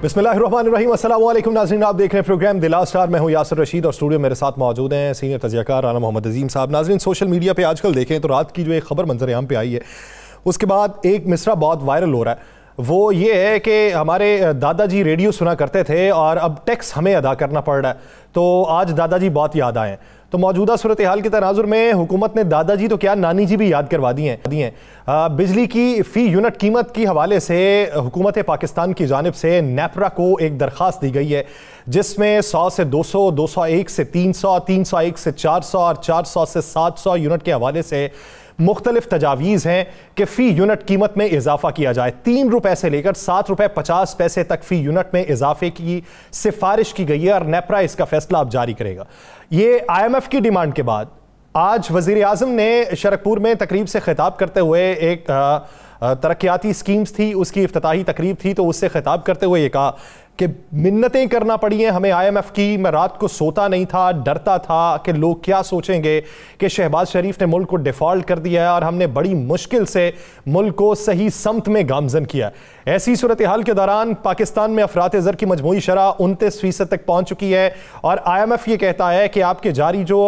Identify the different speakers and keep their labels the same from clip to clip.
Speaker 1: बिस्मिल्लाहिर्रहमानिर्रहीम। अस्सलाम वालेकुम नाज़रीन, आप देख रहे हैं प्रोग्राम द लास्ट आवर। मैं हूं यासिर रशीद और स्टूडियो मेरे साथ मौजूद हैं सीनियर तज़कियाकार राना मोहम्मद अजीम साहब। नाज़रीन, सोशल मीडिया पे आजकल देखें तो रात की जो एक खबर मंजर आम पे आई है, उसके बाद एक मिसरा बहुत वायरल हो रहा है। वो ये है कि हमारे दादाजी रेडियो सुना करते थे और अब टैक्स हमें अदा करना पड़ रहा है, तो आज दादाजी बहुत याद आए। तो मौजूदा सूरत हाल के तनाजुर में हुकूमत ने दादाजी तो क्या नानी जी भी याद करवा दी हैं। बिजली की फ़ी यूनिट कीमत के हवाले से हुकूमत पाकिस्तान की जानिब से नेपरा को एक दरख्वास्त दी गई है, जिसमें 100 से 200, 201 से 300, 301 से 400 और 400 से 700 यूनिट के हवाले से मुख्तलिफ तजावीज़ हैं कि फ़ी यूनिट कीमत में इजाफा किया जाए। 3 रुपये से लेकर 7 रुपये 50 पैसे तक फ़ी यूनिट में इजाफे की सिफारिश की गई है और नेपरा इसका फैसला अब जारी करेगा। ये IMF की डिमांड के बाद आज वज़ीर आज़म ने शरकपुर में तकरीब से खिताब करते हुए, एक तरक्याती स्कीम्स थी उसकी इफ्तिताही तकरीब थी, तो उससे खिताब करते हुए ये कहा कि मिन्नतें करना पड़ी हैं हमें IMF की। मैं रात को सोता नहीं था, डरता था कि लोग क्या सोचेंगे कि शहबाज शरीफ ने मुल्क को डिफ़ॉल्ट कर दिया है और हमने बड़ी मुश्किल से मुल्क को सही समत में गामजन किया। ऐसी सूरत हाल के दौरान पाकिस्तान में अफरात ज़र की मजमूई शरह 29% तक पहुँच चुकी है और IMF ये कहता है कि आपके जारी जो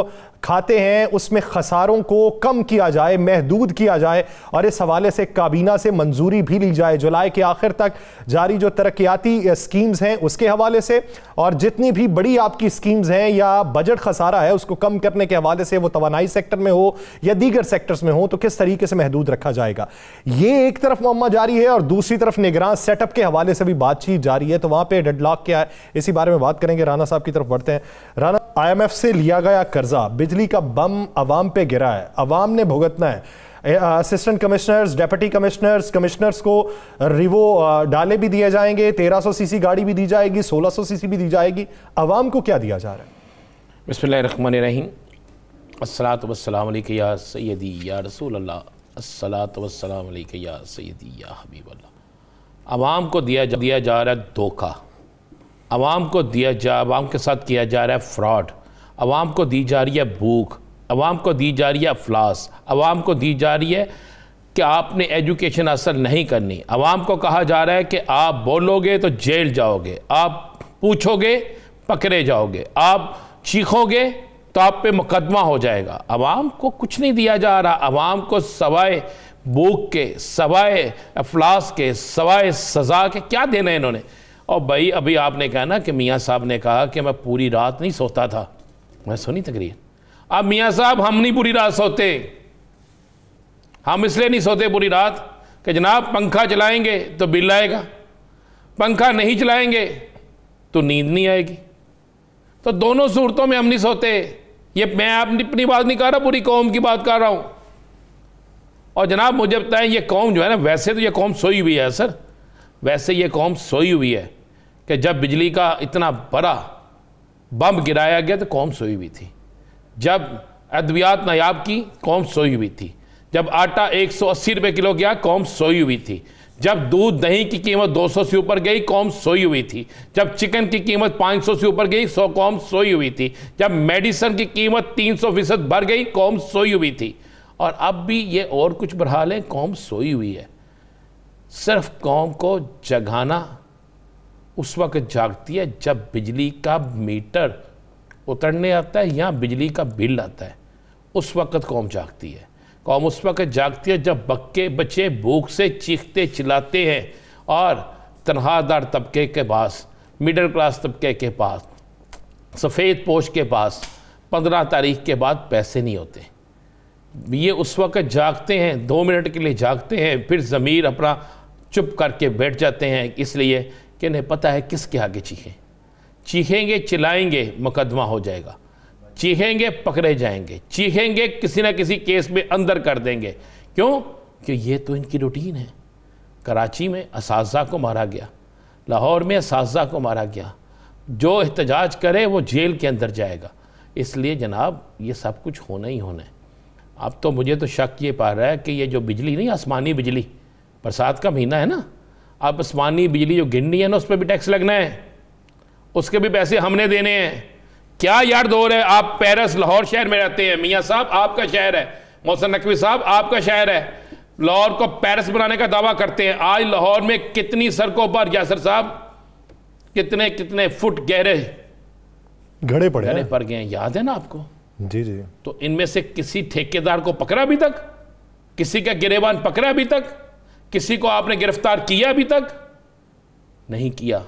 Speaker 1: खाते हैं उसमें खसारों को कम किया जाए, महदूद किया जाए और इस हवाले से काबीना से मंजूरी भी ली जाए। जुलाई के आखिर तक जारी जो तरक्याती स्कीम्स हैं उसके हवाले से और जितनी भी बड़ी आपकी स्कीम्स हैं या बजट खसारा है उसको कम करने के हवाले से, वो तवानाई सेक्टर में हो या दीगर सेक्टर्स में हो, तो किस तरीके से महदूद रखा जाएगा। ये एक तरफ मुअम्मा जारी है और दूसरी तरफ निगरान सेटअप के हवाले से भी बातचीत जारी है। तो वहाँ पर डेडलॉक क्या है, इसी बारे में बात करेंगे। राना साहब की तरफ बढ़ते हैं। राना, IMF से लिया गया कर्जा, बिजली का बम अवाम पे गिरा है, अवाम ने भुगतना है। Assistant commissioners, deputy commissioners, commissioners को रिवो डाले भी दिए जाएंगे, 1300 सीसी गाड़ी भी दी जाएगी, 1600 सीसी भी दी जाएगी। अवाम को क्या दिया जा रहा है?
Speaker 2: बिस्मिल्लाहिर्रहमानिर्रहीम। अस्सलातु वस्सलामु अलैका या सय्यदी या रसूल अल्लाह, अस्सलातु वस्सलामु अलैका या सय्यदी या हबीब अल्लाह। अवाम को दिया जा रहा है धोखा, अवाम के साथ किया जा रहा है फ्रॉड, अवाम को दी जा रही है भूख, अवाम को दी जा रही है अफलास, अवाम को दी जा रही है कि आपने एजुकेशन हासिल नहीं करनी। अवाम को कहा जा रहा है कि आप बोलोगे तो जेल जाओगे, आप पूछोगे पकड़े जाओगे, आप चीखोगे तो आप पे मुकदमा हो जाएगा। अवाम को कुछ नहीं दिया जा रहा। अवाम को सवाए भूख के, सवाए अफलास के, सवाए सज़ा के क्या देना है इन्होंने। और भाई अभी आपने कहा ना कि मियाँ साहब ने कहा कि मैं पूरी रात नहीं सोता था, मैं सुनी तकरीर। अब मियाँ साहब हम नहीं पूरी रात सोते, हम इसलिए नहीं सोते पूरी रात कि जनाब पंखा चलाएंगे तो बिल आएगा, पंखा नहीं चलाएंगे तो नींद नहीं आएगी। तो दोनों सूरतों में हम नहीं सोते। ये मैं अपनी बात नहीं कर रहा, पूरी कौम की बात कर रहा हूँ। और जनाब मुझे बताएं, ये कौम जो है ना, वैसे तो ये कौम सोई हुई है सर, वैसे ये कौम सोई हुई है कि जब बिजली का इतना बड़ा बम गिराया गया तो कौम सोई हुई थी। जब अद्वियात नायाब की, कौम सोई हुई थी। जब आटा 180 रुपये किलो गया, कौम सोई हुई थी। जब दूध दही की कीमत 200 से ऊपर गई, कौम सोई हुई थी। जब चिकन की कीमत 500 से ऊपर गई, कौम सोई हुई थी। जब मेडिसन की कीमत 300% बढ़ गई, कौम सोई हुई थी। और अब भी ये और कुछ बढ़ा लें, कौम सोई हुई है। सिर्फ कौम को जगाना उस वक्त जागती है जब बिजली का मीटर उतरने आता है या बिजली का बिल आता है, उस वक्त कौम जागती है। कौम उस वक्त जागती है जब बच्चे भूख से चीखते चिल्लाते हैं और तनख्वाहदार तबके के पास, मिडिल क्लास तबके के पास, सफ़ेद पोश के पास 15 तारीख के बाद पैसे नहीं होते। ये उस वक्त जागते हैं, 2 मिनट के लिए जागते हैं, फिर ज़मीर अपना चुप करके बैठ जाते हैं, इसलिए कि इन्हें पता है किसके आगे चीखें। चीखेंगे, चिल्लाएंगे, मुकदमा हो जाएगा। चीखेंगे, पकड़े जाएंगे। चीखेंगे, किसी ना किसी केस में अंदर कर देंगे। क्यों? कि ये तो इनकी रूटीन है। कराची में असातिज़ा को मारा गया, लाहौर में असातिज़ा को मारा गया। जो एहतजाज करे वो जेल के अंदर जाएगा। इसलिए जनाब ये सब कुछ होना ही होना है। अब तो मुझे तो शक ये पा रहा है कि ये जो बिजली नहीं, आसमानी बिजली, बरसात का महीना है ना, अब आसमानी बिजली जो गिरनी है ना, उस पर भी टैक्स लगना है, उसके भी पैसे हमने देने हैं। क्या यार दौर है। आप पेरिस लाहौर शहर में रहते हैं, मियाँ साहब आपका शहर है, मोहसिन नकवी साहब आपका शहर है, लाहौर को पेरिस बनाने का दावा करते हैं। आज लाहौर में कितनी सड़कों पर, यासर साहब कितने कितने फुट गहरे
Speaker 1: घड़े पड़े
Speaker 2: पड़ गए हैं, याद है ना आपको?
Speaker 1: जी जी। तो
Speaker 2: इनमें से किसी ठेकेदार को पकड़ा अभी तक? किसी का गिरेबान पकड़ा अभी तक? किसी को आपने गिरफ्तार किया अभी तक? नहीं किया।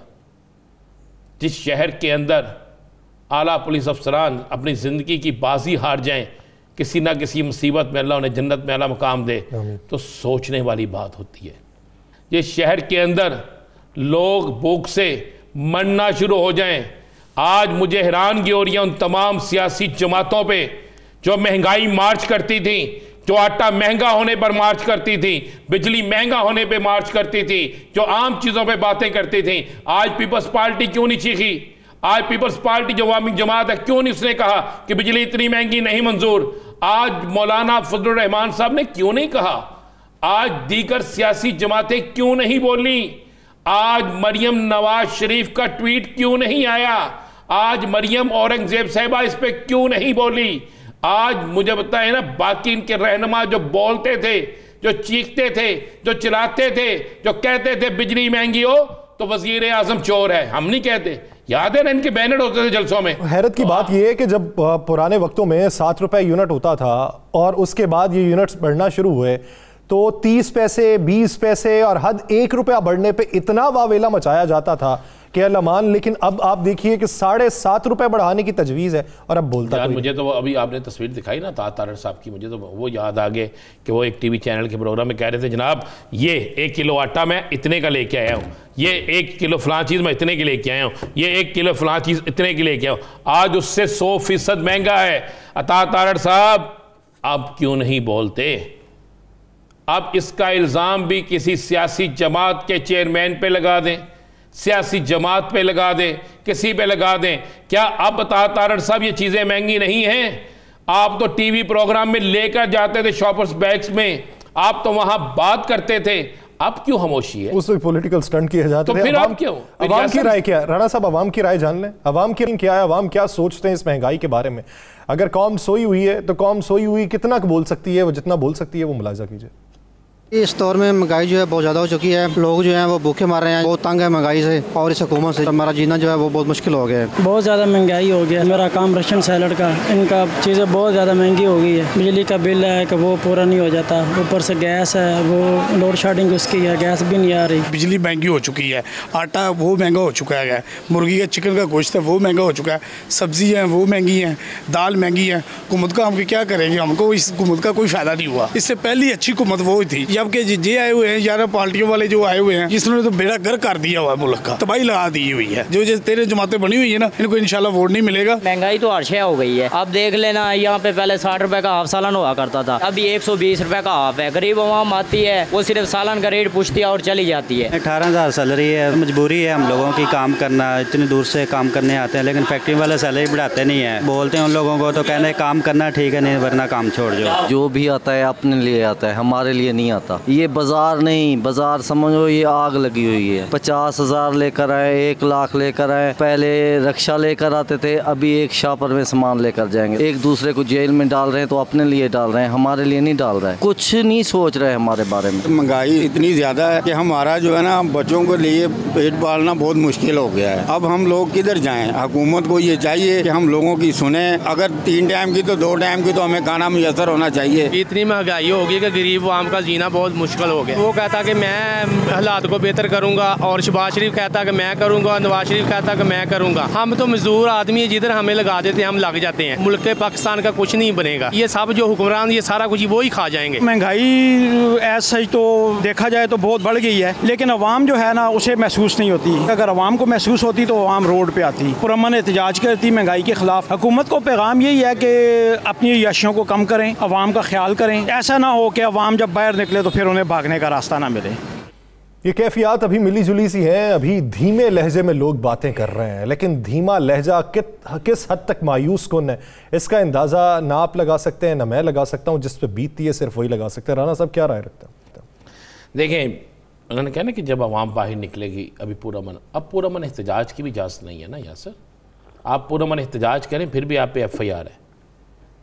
Speaker 2: जिस शहर के अंदर आला पुलिस अफसरान अपनी ज़िंदगी की बाजी हार जाएं, किसी ना किसी मुसीबत में अल्लाह उन्हें जन्नत में आला मुकाम दे, तो सोचने वाली बात होती है। जिस शहर के अंदर लोग भूख से मरना शुरू हो जाएं, आज मुझे हैरानगी हो रही है उन तमाम सियासी जमातों पे जो महंगाई मार्च करती थी, जो आटा महंगा होने पर मार्च करती थी, बिजली महंगा होने पे मार्च करती थी, जो आम चीज़ों पे बातें करती थी। आज पीपल्स पार्टी क्यों नहीं चीखी? आज पीपल्स पार्टी जो अवामी जमात है, क्यों नहीं उसने कहा कि बिजली इतनी महंगी नहीं मंजूर? आज मौलाना फजलुर रहमान साहब ने क्यों नहीं कहा? आज दीगर सियासी जमातें क्यों नहीं बोली? आज मरियम नवाज शरीफ का ट्वीट क्यों नहीं आया? आज मरियम औरंगजेब साहिबा इस पे क्यों नहीं बोली? आज मुझे बताए ना, बाकी इनके रहनुमा जो बोलते थे, जो चीखते थे, जो चिल्लाते थे, जो कहते थे बिजली महंगी हो तो वजीर आजम चोर है, हम नहीं कहते। याद है ना इनके बैनर होते थे जलसों में।
Speaker 1: हैरत की बात यह है कि जब पुराने वक्तों में 7 रुपए यूनिट होता था और उसके बाद ये यूनिट्स बढ़ना शुरू हुए तो 30 पैसे, 20 पैसे और हद 1 रुपया बढ़ने पे इतना वावेला मचाया जाता था कि अल्लाह। लेकिन अब आप देखिए कि 7.5 रुपए बढ़ाने की तजवीज़ है और अब बोलता है।
Speaker 2: मुझे तो वो अभी आपने तस्वीर दिखाई ना तारड़ साहब की, मुझे तो वो याद आ गए कि वो एक टीवी चैनल के प्रोग्राम में कह रहे थे, जनाब ये 1 किलो आटा मैं इतने का लेके आया हूँ, ये 1 किलो फलां चीज़ मैं इतने की लेके आया हूँ, ये 1 किलो फलां चीज़ इतने की लेके आया हूँ। आज उससे 100% महंगा है। अता तारड़ साहब आप क्यों नहीं बोलते? अब इसका इल्ज़ाम भी किसी सियासी जमात के चेयरमैन पे लगा दें, सियासी जमात पे लगा दें, किसी पे लगा दें। क्या अब अता तारड़ साहब ये चीज़ें महंगी नहीं हैं? आप तो टीवी प्रोग्राम में लेकर जाते थे शॉपर्स बैग्स में, आप तो वहां बात करते थे, अब क्यों खामोशी है?
Speaker 1: उस पॉलिटिकल स्टंट किए जाते थे।
Speaker 2: तो फिर आप क्यों?
Speaker 1: अवाम की राय क्या है राणा साहब? अवाम की राय जान लें। अवाम की क्या है? अवाम क्या सोचते हैं इस महंगाई के बारे में? अगर कौम सोई हुई है तो कौम सोई हुई कितना बोल सकती है? वो जितना बोल सकती है वो मुलाजा कीजिए।
Speaker 3: इस दौर में महंगाई जो है बहुत ज़्यादा हो चुकी है। लोग जो हैं वो भूखे मर रहे हैं, बहुत तंग है महंगाई से और इस हुकूमत से हमारा जीना जो है वो बहुत मुश्किल हो गया है।
Speaker 4: बहुत ज़्यादा महंगाई हो गया। मेरा काम राशन सैलड का, इनका चीज़ें बहुत ज़्यादा महंगी हो गई है। बिजली का बिल है कि वो पूरा नहीं हो जाता, ऊपर से गैस है, वो लोड शेडिंग उसकी है, गैस भी नहीं आ रही।
Speaker 5: बिजली महंगी हो चुकी है, आटा वो महंगा हो चुका है, मुर्गी का चिकन का गोश्त है वो महंगा हो चुका है, सब्जी है वो महंगी है, दाल महंगी है। हुकूमत का हम क्या करेंगे? हमको इस हुकूमत का कोई फ़ायदा नहीं हुआ। इससे पहली अच्छी हुकूमत वो थी जबकि जे आए हुए हैं 11 पार्टियों वाले जो आए हुए हैं, जिसने तो बेड़ा गर्क कर दिया हुआ है, मुल्क का तबाही लगा दी हुई है। जो 13 जमातें बनी हुई है ना, इनको इंशाल्लाह वोट नहीं मिलेगा।
Speaker 6: महंगाई तो हर्षे हो गई है। अब देख लेना, यहाँ पे पहले 60 रुपए का हाफ सालन हुआ करता था, अभी 120 रुपए का हाफ है। गरीब आवाम आती है, वो सिर्फ सालन का रेट पूछती है और चली जाती है।
Speaker 7: 18,000 सैलरी है, मजबूरी है हम लोगों की काम करना, इतनी दूर से काम करने आते हैं, लेकिन फैक्ट्री वाले सैलरी बढ़ाते नहीं है। बोलते हैं उन लोगों को तो कहने काम करना ठीक है, नहीं वरना काम छोड़ जाओ।
Speaker 8: जो भी आता है अपने लिए आता है, हमारे लिए नहीं आता। ये बाजार नहीं, बाजार समझो ये आग लगी हुई है। 50,000 लेकर आए, 1 लाख लेकर आए, पहले रक्षा लेकर आते थे, अभी एक शापर में सामान लेकर जाएंगे। एक दूसरे को जेल में डाल रहे हैं तो अपने लिए डाल रहे हैं, हमारे लिए नहीं डाल रहे हैं। कुछ नहीं सोच रहे हमारे बारे में।
Speaker 9: महंगाई इतनी ज्यादा है कि हमारा जो है ना बच्चों के लिए पेट पालना बहुत मुश्किल हो गया है। अब हम लोग किधर जाएं? हुकूमत को ये चाहिए कि हम लोगों की सुने। अगर 3 टाइम की तो 2 टाइम की तो हमें खाना मुयसर होना चाहिए।
Speaker 10: इतनी महंगाई होगी कि गरीब आम का जीना बहुत मुश्किल हो गया। वो कहता कि मैं हालात को बेहतर करूंगा और शहबाज शरीफ कहता कि मैं करूंगा, नवाज शरीफ कहता कि मैं करूंगा। हम तो मजदूर आदमी है, जिधर हमें लगा देते हैं हम लग जाते हैं। मुल्क के पाकिस्तान का कुछ नहीं बनेगा। ये सब जो हुक्मरान ये सारा कुछ वो ही खा जाएंगे।
Speaker 11: महंगाई ऐसा ही तो देखा जाए तो बहुत बढ़ गई है, लेकिन अवाम जो है ना उसे महसूस नहीं होती। अगर अवाम को महसूस होती तो अवाम रोड पे आती, पुरअमन एहतजाज करती महंगाई के खिलाफ। हुकूमत को पैगाम यही है कि अपनी याशियों को कम करें, अवाम का ख्याल करें। ऐसा ना हो कि अवाम जब बाहर निकले तो फिर उन्हें भागने का रास्ता ना मिले।
Speaker 1: ये कैफियत अभी मिली जुली सी है। अभी धीमे लहजे में लोग बातें कर रहे हैं, लेकिन धीमा लहजा किस हद तक मायूस कुन है इसका अंदाज़ा ना आप लगा सकते हैं ना मैं लगा सकता हूँ। जिस पे बीतती है सिर्फ वही लगा सकते हैं। राणा साहब क्या राय रखते हैं?
Speaker 2: देखें, उन्होंने कहा ना कि जब आवाम बाहर निकलेगी अभी पूरा मन, अब पूरा मन एहतजाज की भी इजाज़त नहीं है ना यासर। आप पूरा मन एहतजाज करें फिर भी आप पे FIR है।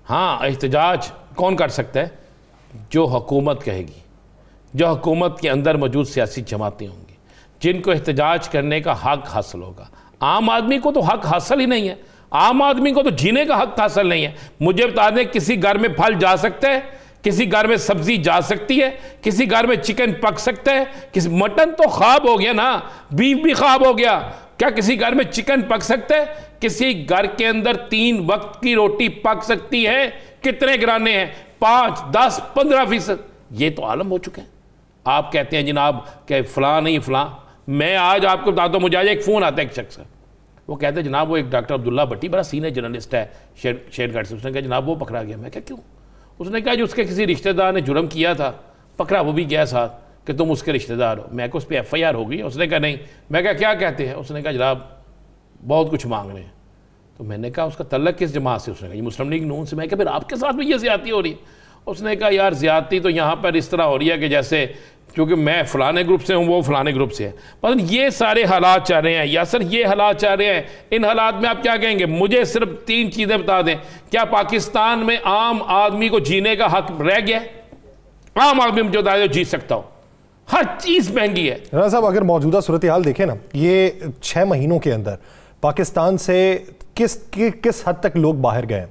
Speaker 2: हाँ, एहतजाज कौन कर सकता है? जो हुकूमत कहेगी, जो हुकूमत के अंदर मौजूद सियासी जमातें होंगी, जिनको एहतजाज करने का हक हासिल होगा। आम आदमी को तो हक हासिल ही नहीं है, आम आदमी को तो जीने का हक हासिल नहीं है। मुझे बता दें, किसी घर में फल जा सकता है, किसी घर में सब्जी जा सकती है, किसी घर में चिकन पक सकता है, किसी मटन तो ख्वाब हो गया ना, बीफ भी ख्वाब हो गया, क्या किसी घर में चिकन पक सकता है? किसी घर के अंदर 3 वक्त की रोटी पक सकती है? कितने घराने हैं? 5, 10, 15%। ये तो आलम हो चुके हैं। आप कहते हैं जनाब कि फलां नहीं फलां। मैं आज आपको बताता हूँ, मुझे आज एक फ़ोन आता है एक शख्स, वो कहते हैं जनाब वो एक डॉक्टर अब्दुल्ला भट्टी बड़ा सीनियर जर्नलिस्ट है शेरगढ़ से, उसने कहा जनाब वो पकड़ा गया। मैं क्या क्यों? उसने कहा जो उसके किसी रिश्तेदार ने जुर्म किया था, पकड़ा वो भी गया साथ कि तुम उसके रिश्तेदार हो। मैं को उस पर FIR हो गई। उसने कहा नहीं। मैं कहा क्या कहते हैं? उसने कहा जनाब बहुत कुछ मांग रहे हैं। तो मैंने कहा उसका तल्लक किस जमात से? उसने कहा ये मुस्लिम लीग नून से। मैं कहा फिर आपके साथ भी ये ज़्यादती हो रही है? उसने कहा यार ज़्यादती तो यहाँ पर इस तरह हो रही है कि जैसे क्योंकि मैं फ़लाने ग्रुप से हूँ, वो फ़लाने ग्रुप से है। पर ये सारे हालात चाह रहे हैं या सर ये हालात चाह रहे हैं, इन हालात में आप क्या कहेंगे? मुझे सिर्फ 3 चीज़ें बता दें। क्या पाकिस्तान में आम आदमी को जीने का हक रह गया? आम आदमी मुझे बता दो जी सकता हो, हर चीज़ महंगी है।
Speaker 1: राना साहब अगर मौजूदा सूरत हाल देखें ना, ये 6 महीनों के अंदर पाकिस्तान से किस हद तक लोग बाहर गए,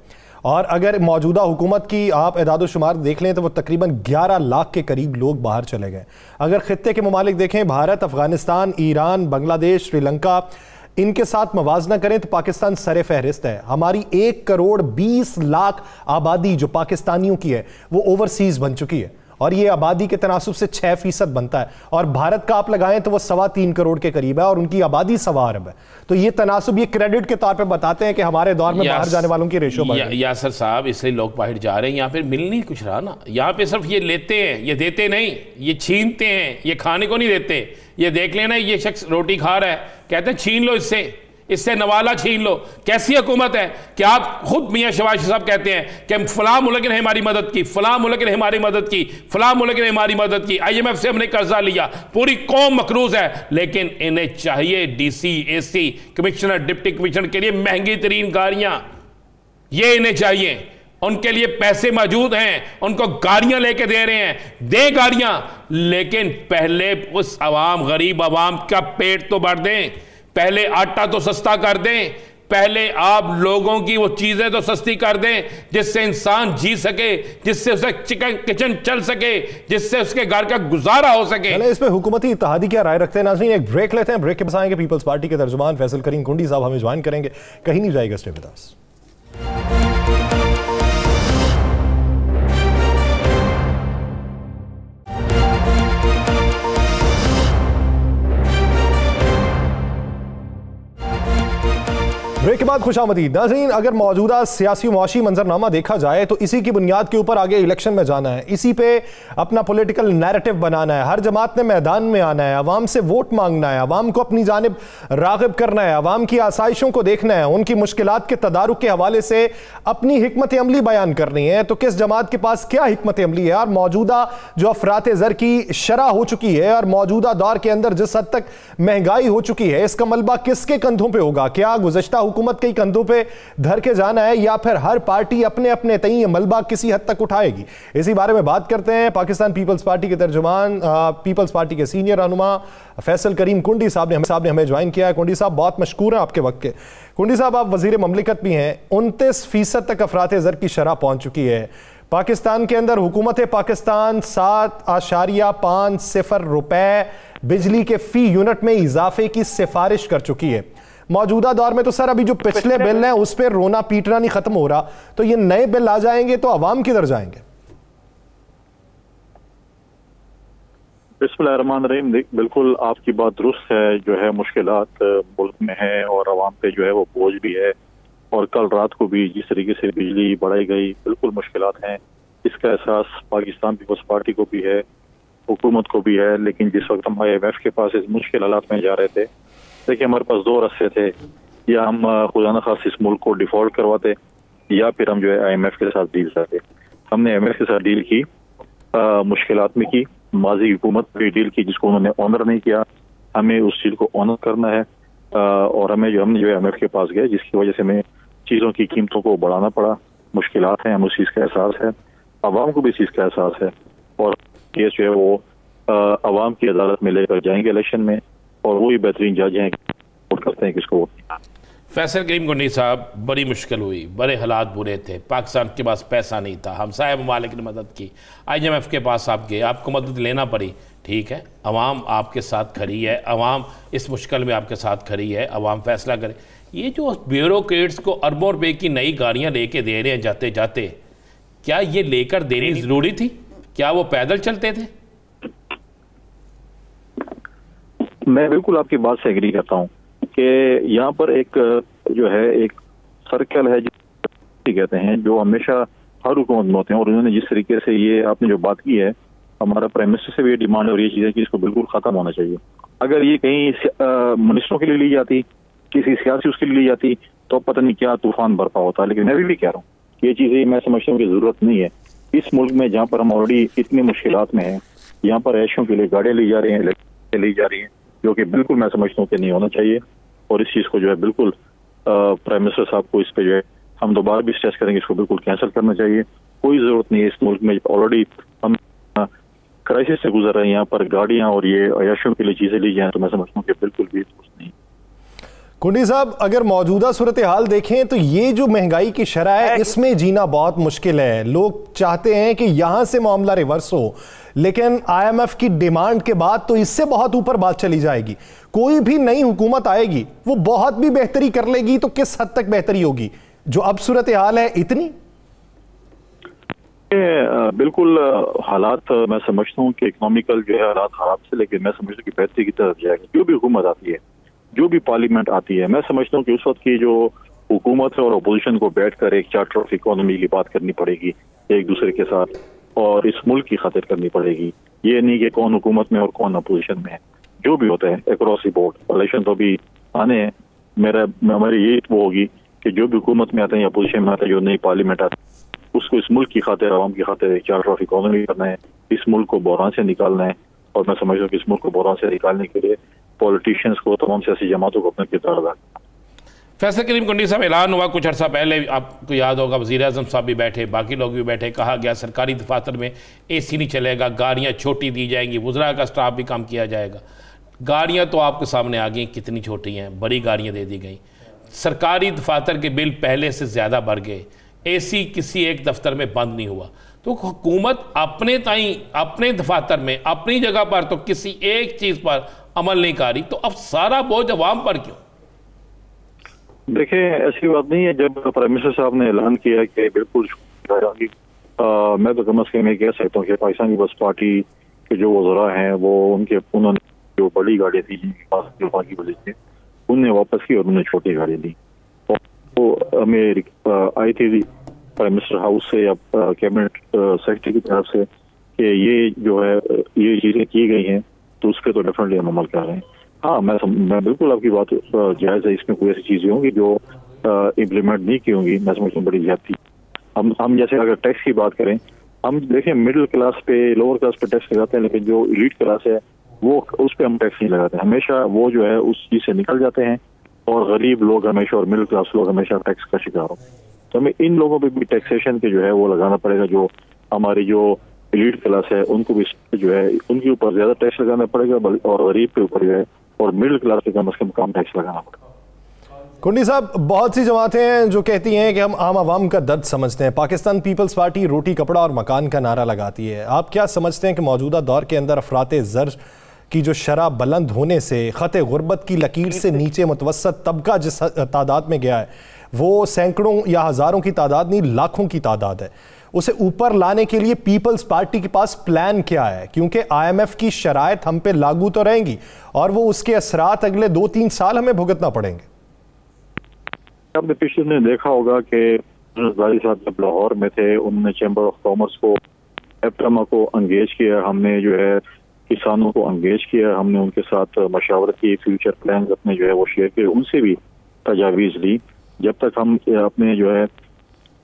Speaker 1: और अगर मौजूदा हुकूमत की आप एदाद-ओ-शुमार देख लें तो वो तकरीबन 11 लाख के करीब लोग बाहर चले गए। अगर खित्ते के ममालिक देखें, भारत, अफगानिस्तान, ईरान, बांग्लादेश, श्रीलंका, इनके साथ मवाजना करें तो पाकिस्तान सरे फहरिस्त है। हमारी 1 करोड़ 20 लाख आबादी जो पाकिस्तानियों की है वो ओवरसीज बन चुकी है, और ये आबादी के तनासुब से 6% बनता है, और भारत का आप लगाएं तो वो 3.25 करोड़ के करीब है और उनकी आबादी 1.25 अरब है। तो ये तनासुब ये क्रेडिट के तौर पे बताते हैं कि हमारे दौर में बाहर जाने वालों की रेशो बढ़ गई।
Speaker 2: यासर साहब इसलिए लोग बाहर जा रहे हैं, यहाँ पे मिल नहीं कुछ रहा ना। यहाँ पे सिर्फ ये लेते हैं, ये देते नहीं, ये छीनते हैं, ये खाने को नहीं देते। ये देख लेना, ये शख्स रोटी खा रहा है, कहते हैं छीन लो इससे नवाला छीन लो। कैसी हुकूमत है कि आप खुद मियां शहबाज साहब कहते हैं कि फलां मुल्क ने हमारी मदद की, फलां मुल्क ने हमारी मदद की, फलां मुल्क ने हमारी मदद की, IMF से हमने कर्जा लिया, पूरी कौम मकरूज है। लेकिन इन्हें चाहिए DC, AC, commissioner, deputy commissioner के लिए महंगी तरीन गाड़ियां, ये इन्हें चाहिए। उनके लिए पैसे मौजूद हैं, उनको गाड़ियां लेके दे रहे हैं, दे गाड़ियां, लेकिन पहले उस आवाम, गरीब आवाम का पेट तो भर दें, पहले आटा तो सस्ता कर दें, पहले आप लोगों की वो चीजें तो सस्ती कर दें जिससे इंसान जी सके, जिससे उसे किचन चल सके, जिससे उसके घर का गुजारा हो सके।
Speaker 1: इस पे हुकूमती इत्तेहादी क्या राय रखते हैं? नाज़रीन एक ब्रेक लेते हैं, ब्रेक के बाद आएंगे पीपल्स पार्टी के तर्जुमान फैसल करीम कुंडी साहब हमें ज्वाइन करेंगे। कहीं नहीं जाएगा, स्टे विद अस। ब्रेक के बाद खुशामदीद। नाज़रीन अगर मौजूदा सियासी मुआशी मंजरनामा देखा जाए तो इसी की बुनियाद के ऊपर आगे इलेक्शन में जाना है, इसी पे अपना पॉलिटिकल नैरेटिव बनाना है, हर जमात ने मैदान में आना है, अवाम से वोट मांगना है, अवाम को अपनी जानिब राग़िब करना है, अवाम की आसाइशों को देखना है, उनकी मुश्किलात के तदारुक के हवाले से अपनी हिकमत अमली बयान करनी है। तो किस जमात के पास क्या हिकमत अमली है, और मौजूदा जो अफरात ज़र की शरह हो चुकी है और मौजूदा दौर के अंदर जिस हद तक महंगाई हो चुकी है, इसका मलबा किसके कंधों पर होगा? क्या गुज़श्ता हुकूमत के कंधों पे धर के जाना है, या फिर हर पार्टी अपने अपने तय मलबा किसी हद तक उठाएगी? इसी बारे में बात करते हैं। पाकिस्तान पीपल्स पार्टी के तर्जुमान, पीपल्स पार्टी के सीनियर रहनुमा फैसल करीम कुंडी साहब ने हमें ज्वाइन किया है। कुंडी साहब बहुत मशकूर हैं आपके वक्त के। कुंडी साहब आप वजीर ममलिकत भी हैं, 29% तक अफरात ज़र की शरह पहुंच चुकी है पाकिस्तान के अंदर। हुकूमत पाकिस्तान 7.50 रुपए बिजली के फी यूनिट में इजाफे की सिफारिश कर चुकी है। मौजूदा दौर में तो सर अभी जो पिछले बिल हैं उस पर रोना पीटना नहीं खत्म हो रहा, तो ये नए बिल आ जाएंगे तो अवाम किधर जाएंगे?
Speaker 12: बिस्मिल्लाहिर्रहमानिर्रहीम। बिल्कुल आपकी बात दुरुस्त है, जो है मुश्किलात मुल्क में है और अवाम पे जो है वो बोझ भी है, और कल रात को भी जिस तरीके से बिजली बढ़ाई गई बिल्कुल मुश्किलात हैं। इसका एहसास पाकिस्तान पीपल्स पार्टी को भी है, हुकूमत को भी है। लेकिन जिस वक्त हम IMF के पास इस मुश्किल हालात में जा रहे थे, देखिए हमारे पास 2 रास्ते थे, या हम खुदा न खास इस मुल्क को डिफॉल्ट करवाते, या फिर हम जो है IMF के साथ डील करते। हमने IMF के साथ डील की, मुश्किलात में की, माजी हुकूमत भी डील की जिसको उन्होंने ऑनर नहीं किया। हमें उस चीज़ को ऑनर करना है, और हमने जो है IMF के पास गए, जिसकी वजह से हमें चीज़ों की कीमतों को बढ़ाना पड़ा। मुश्किलात हैं, हमें उस चीज़ का एहसास है, अवाम को भी इस चीज़ का एहसास है, और केस जो है वो अवाम की अदालत में लेकर जाएंगे इलेक्शन में, और वही बेहतरीन जज हैं वोट करते हैं, किसको वोट।
Speaker 2: फैसल करीम गुंडी साहब, बड़ी मुश्किल हुई, बड़े हालात बुरे थे, पाकिस्तान के पास पैसा नहीं था, हमसाया ममालिक ने मदद की, IMF के पास आप गए, आपको मदद लेना पड़ी, ठीक है, अवाम आपके साथ खड़ी है, अवाम इस मुश्किल में आपके साथ खड़ी है, अवाम फैसला करे। ये जो ब्यूरोक्रेट्स को अरबों रुपए की नई गाड़ियाँ लेके दे रहे हैं जाते जाते, क्या ये लेकर देनी ज़रूरी थी? क्या वो पैदल चलते थे?
Speaker 12: मैं बिल्कुल आपकी बात से एग्री करता हूँ कि यहाँ पर एक जो है एक सर्कल है जो कहते हैं, जो हमेशा हर हुकूमत में होते हैं, और उन्होंने जिस तरीके से ये आपने जो बात की है, हमारा प्राइम मिनिस्टर से भी ये डिमांड हो रही है चीज़ें कि इसको बिल्कुल ख़त्म होना चाहिए। अगर ये कहीं मिनिस्टरों के लिए ली जाती, किसी सियासी उसके लिए ली जाती, तो पता नहीं क्या तूफान बरपा होता। लेकिन मैं भी कह रहा हूँ कि ये चीज़ें मैं समझता हूँ कि ज़रूरत नहीं है इस मुल्क में, जहाँ पर हम ऑलरेडी इतनी मुश्किलात में हैं। यहाँ पर ऐशों के लिए गाड़ियाँ ली जा रही हैं, ली जा रही हैं, जो कि बिल्कुल मैं समझता हूँ कि नहीं होना चाहिए। और इस चीज़ को जो है बिल्कुल प्राइम मिनिस्टर साहब को इस पे जो है हम दोबारा भी स्ट्रेस करेंगे, इसको बिल्कुल कैंसिल करना चाहिए। कोई ज़रूरत नहीं है, इस मुल्क में ऑलरेडी हम क्राइसिस से गुजर रहे हैं। यहाँ पर गाड़ियाँ और ये अयाशों के लिए चीज़ें ली जाएँ तो मैं समझता हूँ कि बिल्कुल भी नहीं।
Speaker 1: कुंडी साहब, अगर मौजूदा सूरत हाल देखें तो ये जो महंगाई की शरह है, इसमें जीना बहुत मुश्किल है। लोग चाहते हैं कि यहाँ से मामला रिवर्स हो, लेकिन IMF की डिमांड के बाद तो इससे बहुत ऊपर बात चली जाएगी। कोई भी नई हुकूमत आएगी वो बहुत भी बेहतरी कर लेगी तो किस हद तक बेहतरी होगी? जो अब सूरत हाल है इतनी?
Speaker 12: बिल्कुल हालात मैं समझता हूँ कि इकोनॉमिकल जो है हालात खराब से, लेकिन मैं समझता हूँ कि बेहतरी की तरफ जाएगी। जो भी हुकूमत आती है, जो भी पार्लियामेंट आती है, मैं समझता हूँ कि उस वक्त की जो हुकूमत है और अपोजिशन को बैठकर एक चार्टर ऑफ इकोनॉमी की बात करनी पड़ेगी एक दूसरे के साथ, और इस मुल्क की खातिर करनी पड़ेगी। ये नहीं कि कौन हुकूमत में और कौन अपोजिशन में है, जो भी होता है अक्रॉस द बोर्ड। इलेक्शन तो अभी आने हैं, हमारी यही वो होगी कि जो भी हुकूमत में आते हैं, अपोजिशन में आते हैं, जो नई पार्लियामेंट आती है, उसको इस मुल्क की खातिर, आवाम की खातिर एक चार्टर ऑफ इकोनॉमी करना है, इस मुल्क को बहरान से निकालना है। और मैं समझता हूँ कि इस मुल्क को बहरान से निकालने के लिए पॉलिटिशियंस को, तमाम सियासी जमातों को अपना किरदार अदा करना।
Speaker 2: फैसल करीम गुंडी साहब, ऐलान हुआ कुछ अर्सा पहले, आपको याद होगा, वज़ीर आज़म साहब भी बैठे, बाकी लोग भी बैठे, कहा गया सरकारी दफातर में AC नहीं चलेगा, गाड़ियाँ छोटी दी जाएंगी, वज़रा का स्टाफ भी कम किया जाएगा। गाड़ियाँ तो आपके सामने आ गई, कितनी छोटी हैं, बड़ी गाड़ियाँ दे दी गई। सरकारी दफातर के बिल पहले से ज़्यादा बढ़ गए, AC किसी एक दफ्तर में बंद नहीं हुआ। तो हुकूमत अपने ताई, अपने दफातर में, अपनी जगह पर तो किसी एक चीज़ पर अमल नहीं कर रही, तो अब सारा बोझ अवाम पर क्यों?
Speaker 12: देखें, ऐसी बात नहीं है। जब प्राइम मिनिस्टर साहब ने ऐलान किया कि बिल्कुल मैं तो कम अज कम ये कह सकता हूँ कि पाकिस्तान पीपल्स पार्टी के जो वज़रा हैं वो उन्होंने जो बड़ी गाड़ी थी जिनके पास जो बाकी बड़ी थी उनने वापस की और उन्होंने छोटी गाड़ी दी। और वो हमें आई थी प्राइम मिनिस्टर हाउस से या कैबिनेट सेक्रेटरी की तरफ से कि ये जो है ये चीज़ें की गई हैं, तो उस पर तो डेफिनेटली हम अमल कर रहे हैं। हाँ, मैं बिल्कुल आपकी बात जायज़ है, इसमें कोई ऐसी चीज़ें होंगी जो इम्प्लीमेंट नहीं की होंगी, मैं समझता हूँ बड़ी ज्यादती। हम जैसे अगर टैक्स की बात करें, हम देखें मिडिल क्लास पे, लोअर क्लास पे टैक्स लगाते हैं, लेकिन जो एलीट क्लास है वो उस पर हम टैक्स नहीं लगाते। हमेशा वो जो है उस चीज़ से निकल जाते हैं, और गरीब लोग हमेशा और मिडिल क्लास लोग हमेशा टैक्स का शिकार हो। तो हमें इन लोगों पे भी टैक्सेशन के जो है वो लगाना पड़ेगा। जो हमारी जो एलीट क्लास है उनको भी जो है उनके ऊपर ज्यादा टैक्स लगाना पड़ेगा, और गरीब के ऊपर जो है और मिडिल क्लास पे कम से कम टैक्स लगाना पड़ेगा।
Speaker 1: कुंडी साहब, बहुत सी जमातें हैं जो कहती हैं कि हम आम आवाम का दर्द समझते हैं। पाकिस्तान पीपल्स पार्टी रोटी कपड़ा और मकान का नारा लगाती है। आप क्या समझते हैं कि मौजूदा दौर के अंदर अफरात ज़र की जो शरह बुलंद होने से ख़त गुर्बत की लकीर से नीचे मुतवसत तबका जिस तादाद में गया है, वो सैकड़ों या हज़ारों की तादाद नहीं, लाखों की तादाद है, उसे ऊपर लाने के लिए पीपल्स पार्टी के पास प्लान क्या है? क्योंकि IMF की शराइत हम पे लागू तो रहेंगी और वो उसके असरात अगले 2-3 साल हमें भुगतना पड़ेंगे।
Speaker 12: आपने पिछले दिन देखा होगा कि रज़ाई साहब जब लाहौर में थे, उन्होंने चैम्बर ऑफ कॉमर्स को, एप्टमा को एंगेज किया, हमने जो है किसानों को एंगेज किया, हमने उनके साथ मशावरत की, फ्यूचर प्लान अपने जो है वो शेयर किए, उनसे भी तजावीज़ ली। जब तक हम अपने जो है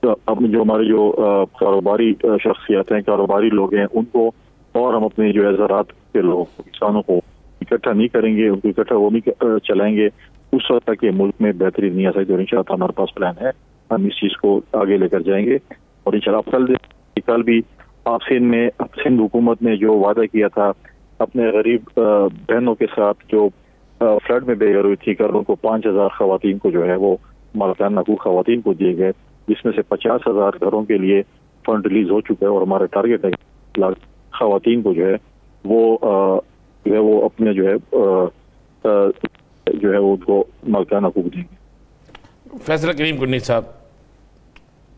Speaker 12: अपने जो हमारे जो कारोबारी शख्सियत हैं, कारोबारी लोग हैं, उनको और हम अपने जो है ज़राअत के लोगों को, किसानों को इकट्ठा नहीं करेंगे, उनको इकट्ठा वो नहीं चलाएंगे, उस वक्त तक ये मुल्क में बेहतरी नहीं आ सकती। और इंशाअल्लाह हमारे पास प्लान है, हम इस चीज़ को आगे लेकर जाएंगे। और इंशाअल्लाह कल भी आप सिंध हुकूमत ने जो वादा किया था अपने गरीब बहनों के साथ, जो फ्लड में बेघर हुई थी, कल उनको 5,000 खवातीन को जो है वो मालकाना हकूक खवातीन को दिए गए, जिसमें से 50,000 घरों के लिए फंड रिलीज हो चुका है और हमारा टारगेट है 1 लाख खवातीन को जो है वो अपने जो है वो उनको मालकाना हकूक देंगे।
Speaker 2: फैसल करीम कुन्नी साहब,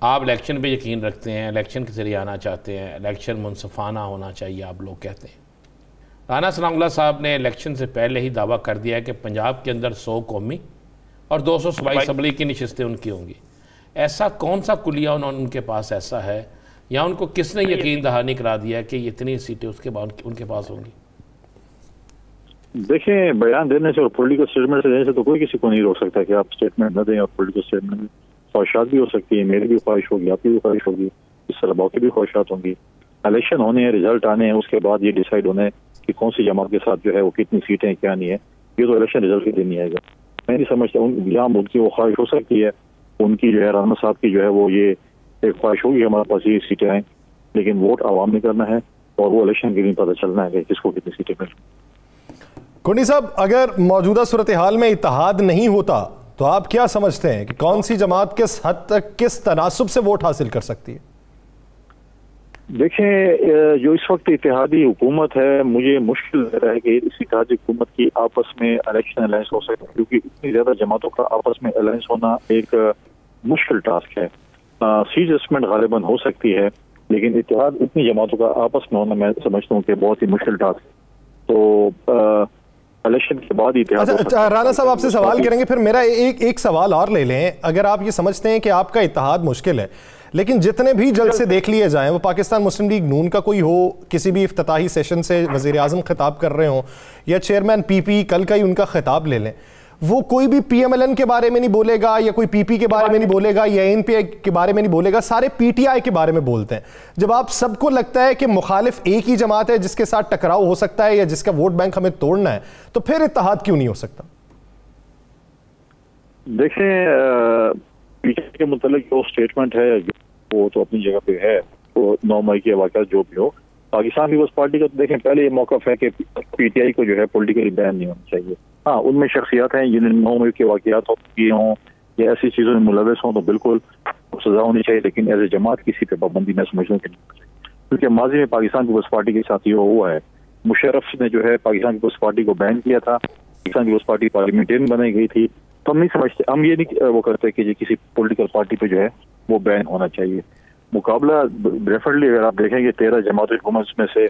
Speaker 2: आप इलेक्शन पे यकीन रखते हैं, इलेक्शन के जरिए आना चाहते हैं, इलेक्शन मुनसफाना होना चाहिए आप लोग कहते हैं। राना सनाउल्लाह साहब ने इलेक्शन से पहले ही दावा कर दिया है कि पंजाब के अंदर 100 कौमी और 200 सूबाई असम्बली की नशिस्तें उनकी होंगी। ऐसा कौन सा कुलिया उनके पास ऐसा है, या उनको किसने यकीन दहानी करा दिया है कि इतनी सीटें उसके बाद उनके पास होंगी?
Speaker 12: देखें, बयान देने से और पॉलिटिकल स्टेटमेंट देने से तो कोई किसी को नहीं रोक सकता कि आप स्टेटमेंट न दें। और पॉलिटिकल स्टेटमेंट में ख्वाहिशात भी हो सकती है, मेरी भी ख्वाहिश होगी, आपकी भी ख्वाहिश होगी, इस तरह की भी ख्वाहिशात होंगी। इलेक्शन होने हैं, रिजल्ट आने हैं, उसके बाद ये डिसाइड होने हैं कि कौन सी जमात के साथ जो है वो कितनी सीटें हैं, क्या नहीं है। ये तो इलेक्शन रिजल्ट के दिन नहीं आएगा। मैं नहीं समझता यहाँ उनकी वो ख्वाहिश हो सकती है, उनकी जो है राना साहब की जो है वो ये एक ख्वाहिश होगी हमारे पास ये सीटें आए, लेकिन वोट आवाम ने करना है और वो इलेक्शन के दिन पता चलना है कि किसको कितनी सीटें मिल।
Speaker 1: कुन्नी साहब, अगर मौजूदा सूरत हाल में इत्तेहाद नहीं होता तो आप क्या समझते हैं कि कौन सी जमात किस हद तक, किस तनासुब से वोट हासिल कर सकती है?
Speaker 12: देखें, जो इस वक्त इत्तेहादी हुकूमत है, मुझे मुश्किल लग रहा है कि इस इत्तेहादी हुकूमत की आपस में इलेक्शन अलायंस हो सके, क्योंकि इतनी ज्यादा जमातों का आपस में अलायंस होना एक मुश्किल टास्क है। सीट एडजस्टमेंट गालिबन हो सकती है, लेकिन इत्तेहाद इतनी जमातों का आपस में होना मैं समझता हूँ कि बहुत ही मुश्किल टास्क है। तो इलेक्शन के बाद ही
Speaker 1: राना साहब आपसे सवाल करेंगे, फिर मेरा एक सवाल और ले लें। अगर आप ये समझते हैं कि आपका इत्तेहाद मुश्किल है, लेकिन जितने भी जल्द से देख लिए जाएं, वो पाकिस्तान मुस्लिम लीग नून का कोई हो, किसी भी इफ्तिताही सेशन से वज़ीर आज़म खिताब कर रहे हो, या चेयरमैन पीपी कल का ही उनका खिताब ले लें, वो कोई भी पीएमएलएन के बारे में नहीं बोलेगा, या कोई पीपी के बारे में नहीं बोलेगा, या एनपीआई के बारे में नहीं बोलेगा, सारे पीटीआई के बारे में बोलते हैं। जब आप सबको लगता है कि मुखालिफ एक ही जमात है जिसके साथ टकराव हो सकता है या जिसका वोट बैंक हमें तोड़ना है, तो फिर इत्तेहाद क्यों नहीं हो सकता?
Speaker 12: देखें, पीटीआई के मुतालिक जो स्टेटमेंट है वो तो अपनी जगह पे है, तो 9 मई के वाक़यात जो भी हो, पाकिस्तान पीपल्स पार्टी का तो देखें पहले ये मौक़िफ़ है कि पीटीआई को जो है पॉलिटिकली बैन नहीं होना चाहिए। हाँ, उनमें शख्सियात हैं जिन्हें 9 मई के वाक़यात किए हों या ऐसी चीज़ों में मुलविस हों तो बिल्कुल सजा होनी चाहिए, लेकिन एज ए जमात किसी पे पाबंदी मैं समझता हूँ कि नहीं, क्योंकि माजी में पाकिस्तान पीपल्स पार्टी के साथ ये हुआ है। मुशर्रफ ने जो है पाकिस्तान पीपल्स पार्टी को बैन किया था, पाकिस्तान पीपल्स पार्टी पार्लियामेंटेरियन बनाई गई थी। तो हम नहीं समझते, हम ये नहीं वो करते कि किसी पॉलिटिकल पार्टी पे जो है वो बैन होना चाहिए। मुकाबला डेफिनेटली अगर आप देखेंगे 13 जमात हुकूमत में से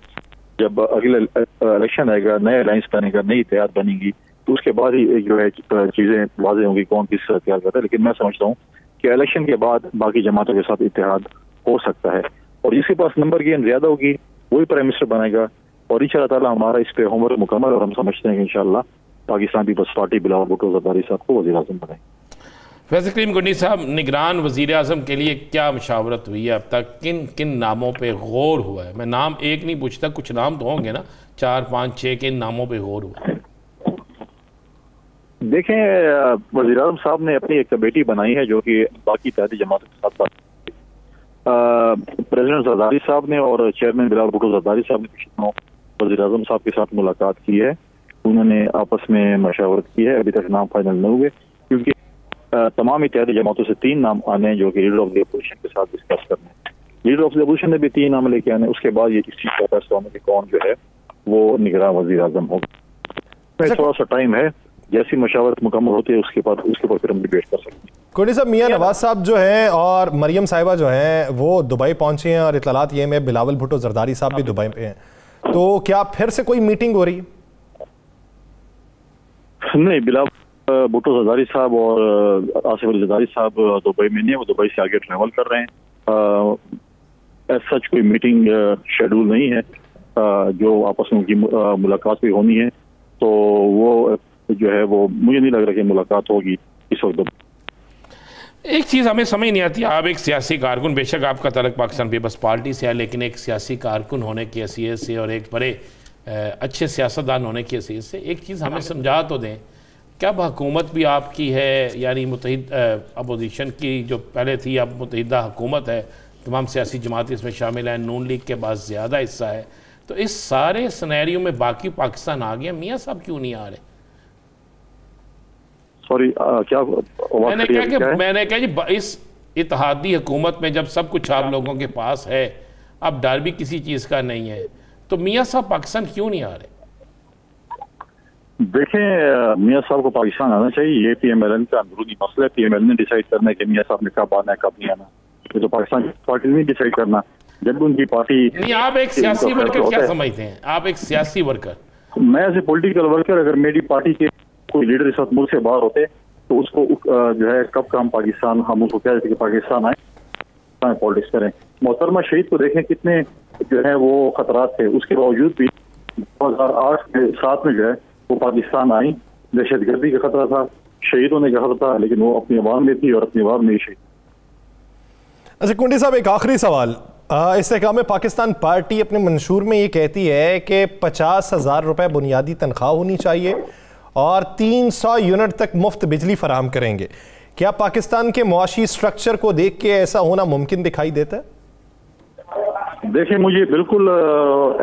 Speaker 12: जब अगले इलेक्शन आएगा, नया अलायंस बनेगा, नई इत्तेहाद बनेगी, तो उसके बाद ही जो है चीजें वाज़ेह होंगी कौन किस इत्तेहाद करता है। लेकिन मैं समझता हूँ कि इलेक्शन के बाद बाकी जमातों के साथ इत्तेहाद हो सकता है, और जिसके पास नंबर गेन ज्यादा होगी वही प्राइम मिनिस्टर बनेगा। और इंशाअल्लाह ताला हमारा इस पे होमवर्क मुकम्मल, और हम समझते हैं कि इंशाअल्लाह पाकिस्तान पीपल्स पार्टी बिलावल भुट्टो ज़रदारी साहब को वज़ीर आज़म बनाएगी।
Speaker 2: फैसल करीम कुन्नी साहब, निगरान वज़ीर आज़म के लिए क्या मशावरत हुई है अब तक? किन किन नामों पे गौर हुआ है? मैं नाम एक नहीं पूछता, कुछ नाम तो होंगे ना, 4, 5, 6 किन नामों पे गौर हुआ है?
Speaker 12: देखें, वज़ीर आज़म साहब ने अपनी एक कमेटी बनाई है जो कि बाकी इत्तेहादी जमातों के साथ प्रेसिडेंट ज़रदारी साहब ने और चेयरमैन बिलावल भुट्टो ज़रदारी साहब ने वज़ीर आज़म साहब के साथ मुलाकात की है। उन्होंने आपस में मशावरत की है, अभी तक नाम फाइनल नहीं हुए, क्योंकि तमाम इत्तेहादी जमातों से 3 नाम आने हैं जो कि लीडर ऑफ द अपोजिशन के साथ डिस्कस करने हैं। लीडर ऑफ द अपोजिशन ने भी 3 नाम लेके आने, उसके बाद ये इस चीज का फैसला होने की कौन जो है वो निगरान वज़ीर आज़म होगा। थोड़ा सा टाइम है, जैसी मशावरत मुकम्मल होती है उसके बाद फिर हम डिबेट कर सकते हैं।
Speaker 1: कुन्नी साहब, मियां नवाज साहब जो हैं और मरियम साहिबा जो हैं वो दुबई पहुंचे हैं, और इत्तलात ये में बिलावल भुट्टो ज़रदारी साहब भी दुबई पे हैं, तो क्या फिर से कोई मीटिंग हो रही है?
Speaker 12: नहीं, बिलावल भुट्टो ज़रदारी साहब और आसिफ अली ज़रदारी साहब दुबई में नहीं, वो दुबई से आगे ट्रैवल कर रहे हैं। एज सच कोई मीटिंग शेड्यूल नहीं है, जो आपस में उनकी मुलाकात भी होनी है, तो वो जो है वो मुझे नहीं लग रहा कि मुलाकात होगी इस वक्त।
Speaker 2: एक चीज़ हमें समझ नहीं आती, आप एक सियासी कारकुन, बेशक आपका ताल्लुक पाकिस्तान पीपल्स पार्टी से है, लेकिन एक सियासी कारकुन होने की हैसियत से और एक बड़े अच्छे सियासतदान होने की हैसियत से एक चीज़ हमें समझा तो दें, क्या हुकूमत भी आपकी है, यानी मुत्तहिद अपोजिशन की जो पहले थी अब मुत्तहिदा हुकूमत है, तमाम सियासी जमातें इसमें शामिल हैं, नून लीग के पास ज़्यादा हिस्सा है, तो इस सारे सिनेरियो में बाकी पाकिस्तान आ गया, मियाँ साहब क्यों नहीं आ रहे?
Speaker 12: सॉरी क्या
Speaker 2: मैंने कहा जी इस इत्तेहादी हुकूमत में जब सब कुछ आप लोगों के पास है, अब डर भी किसी चीज़ का नहीं है, तो मियाँ साहब पाकिस्तान क्यों नहीं आ रहे?
Speaker 12: देखें, मियाँ साहब को पाकिस्तान आना चाहिए। ये PMLN का अंदरूनी मसला है। PMLN ने डिसाइड करना है कि मियाँ साहब ने कब आना है कब नहीं आना, ये तो पाकिस्तान पार्टी ने डिसाइड करना। जब उनकी पार्टी
Speaker 2: नहीं, आप एक सियासी वर्कर क्या समझते हैं? आप एक सियासी वर्कर,
Speaker 12: मैं एज ए पॉलिटिकल वर्कर, अगर मेरी पार्टी के कोई लीडर इस वक्त मुल्क से बाहर होते तो उसको जो है कब का हम उसको कह देते कि पाकिस्तान आए, पॉलिटिक्स करें। मोहतरमा शहीद को देखें कितने जो है वो खतरात थे, उसके बावजूद भी 2008 के 7 में जो है वो पाकिस्तान आई। दहशतगर्दी का खतरा था, शहीद होने का खतरा था, लेकिन वो अपनी आवाम में थी और अपनी आवाम में ही शहीद।
Speaker 1: अच्छा कुंडी साहब, एक आखिरी सवाल। इस्तेहकाम पाकिस्तान पार्टी अपने मंशूर में ये कहती है कि 50,000 रुपये बुनियादी तनख्वाह होनी चाहिए और 300 यूनिट तक मुफ्त बिजली फराहम करेंगे। क्या पाकिस्तान के मुआशी स्ट्रक्चर को देख के ऐसा होना मुमकिन दिखाई देता है?
Speaker 12: देखिए, मुझे बिल्कुल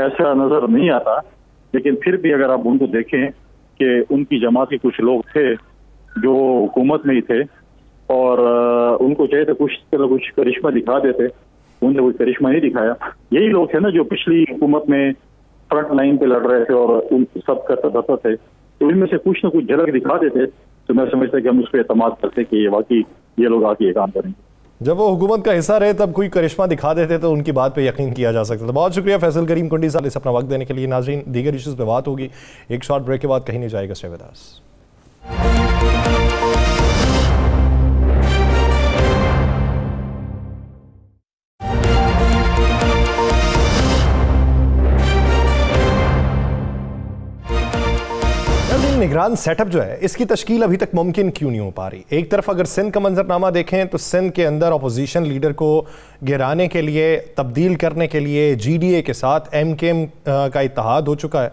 Speaker 12: ऐसा नजर नहीं आता, लेकिन फिर भी अगर आप उनको देखें कि उनकी जमात के कुछ लोग थे जो हुकूमत में ही थे और उनको चाहिए तो कुछ करिश्मा दिखा देते, उन्होंने कोई करिश्मा नहीं दिखाया। यही लोग थे ना जो पिछली हुकूमत में फ्रंट लाइन पे लड़ रहे थे और उन सब का तदफा थे, तो इनमें से कुछ ना कुछ झलक दिखा देते तो मैं समझता कि हम उस पर एतमाद करते कि ये वाकई ये लोग आके ये काम करेंगे।
Speaker 1: जब वो हुकूमत का हिस्सा रहे तब कोई करिश्मा दिखा देते तो उनकी बात पे यकीन किया जा सकता था। बहुत शुक्रिया फैसल करीम कुंडी साहब इस अपना वक्त देने के लिए। नाज़रीन, दीगर इश्यूज़ पे बात होगी एक शॉर्ट ब्रेक के बाद, कहीं नहीं जाएगा। Stay with us. निगरान सेटअप जो है इसकी तश्कील अभी तक मुमकिन क्यों नहीं हो पा रही? एक तरफ अगर सिंध का मंजरनामा देखें तो सिंध के अंदर अपोजिशन लीडर को गिराने के लिए, तब्दील करने के लिए GDA के साथ MKM का इत्तेहाद हो चुका है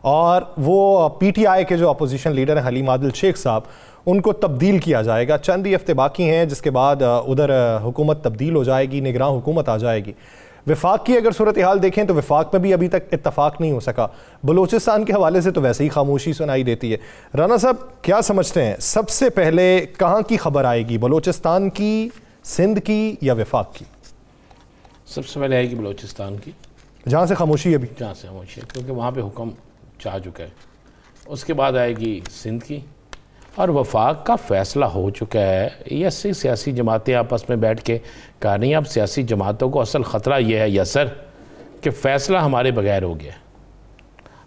Speaker 1: और वो PTI के जो अपोजिशन लीडर हैं हलीम आदिल शेख साहब, उनको तब्दील किया जाएगा। चंद ही हफ्ते बाकी हैं जिसके बाद उधर हुकूमत तब्दील हो जाएगी, निगरान हुकूमत आ जाएगी। वफाक की अगर सूरत हाल देखें तो वफाक में भी अभी तक इत्तफाक नहीं हो सका। बलूचिस्तान के हवाले से तो वैसे ही खामोशी सुनाई देती है। राना साहब, क्या समझते हैं सबसे पहले कहाँ की खबर आएगी, बलूचिस्तान की, सिंध की या वफाक की?
Speaker 2: सबसे पहले आएगी बलूचिस्तान की,
Speaker 1: जहाँ से खामोशी है अभी,
Speaker 2: जहाँ से खामोशी है, क्योंकि वहाँ पे हुक्म चाह चुका है। उसके बाद आएगी सिंध की, और वफाक का फ़ैसला हो चुका है। ये सियासी जमातें आपस में बैठ के कहा नहीं, अब सियासी जमातों को असल ख़तरा ये है यसर कि फ़ैसला हमारे बगैर हो गया।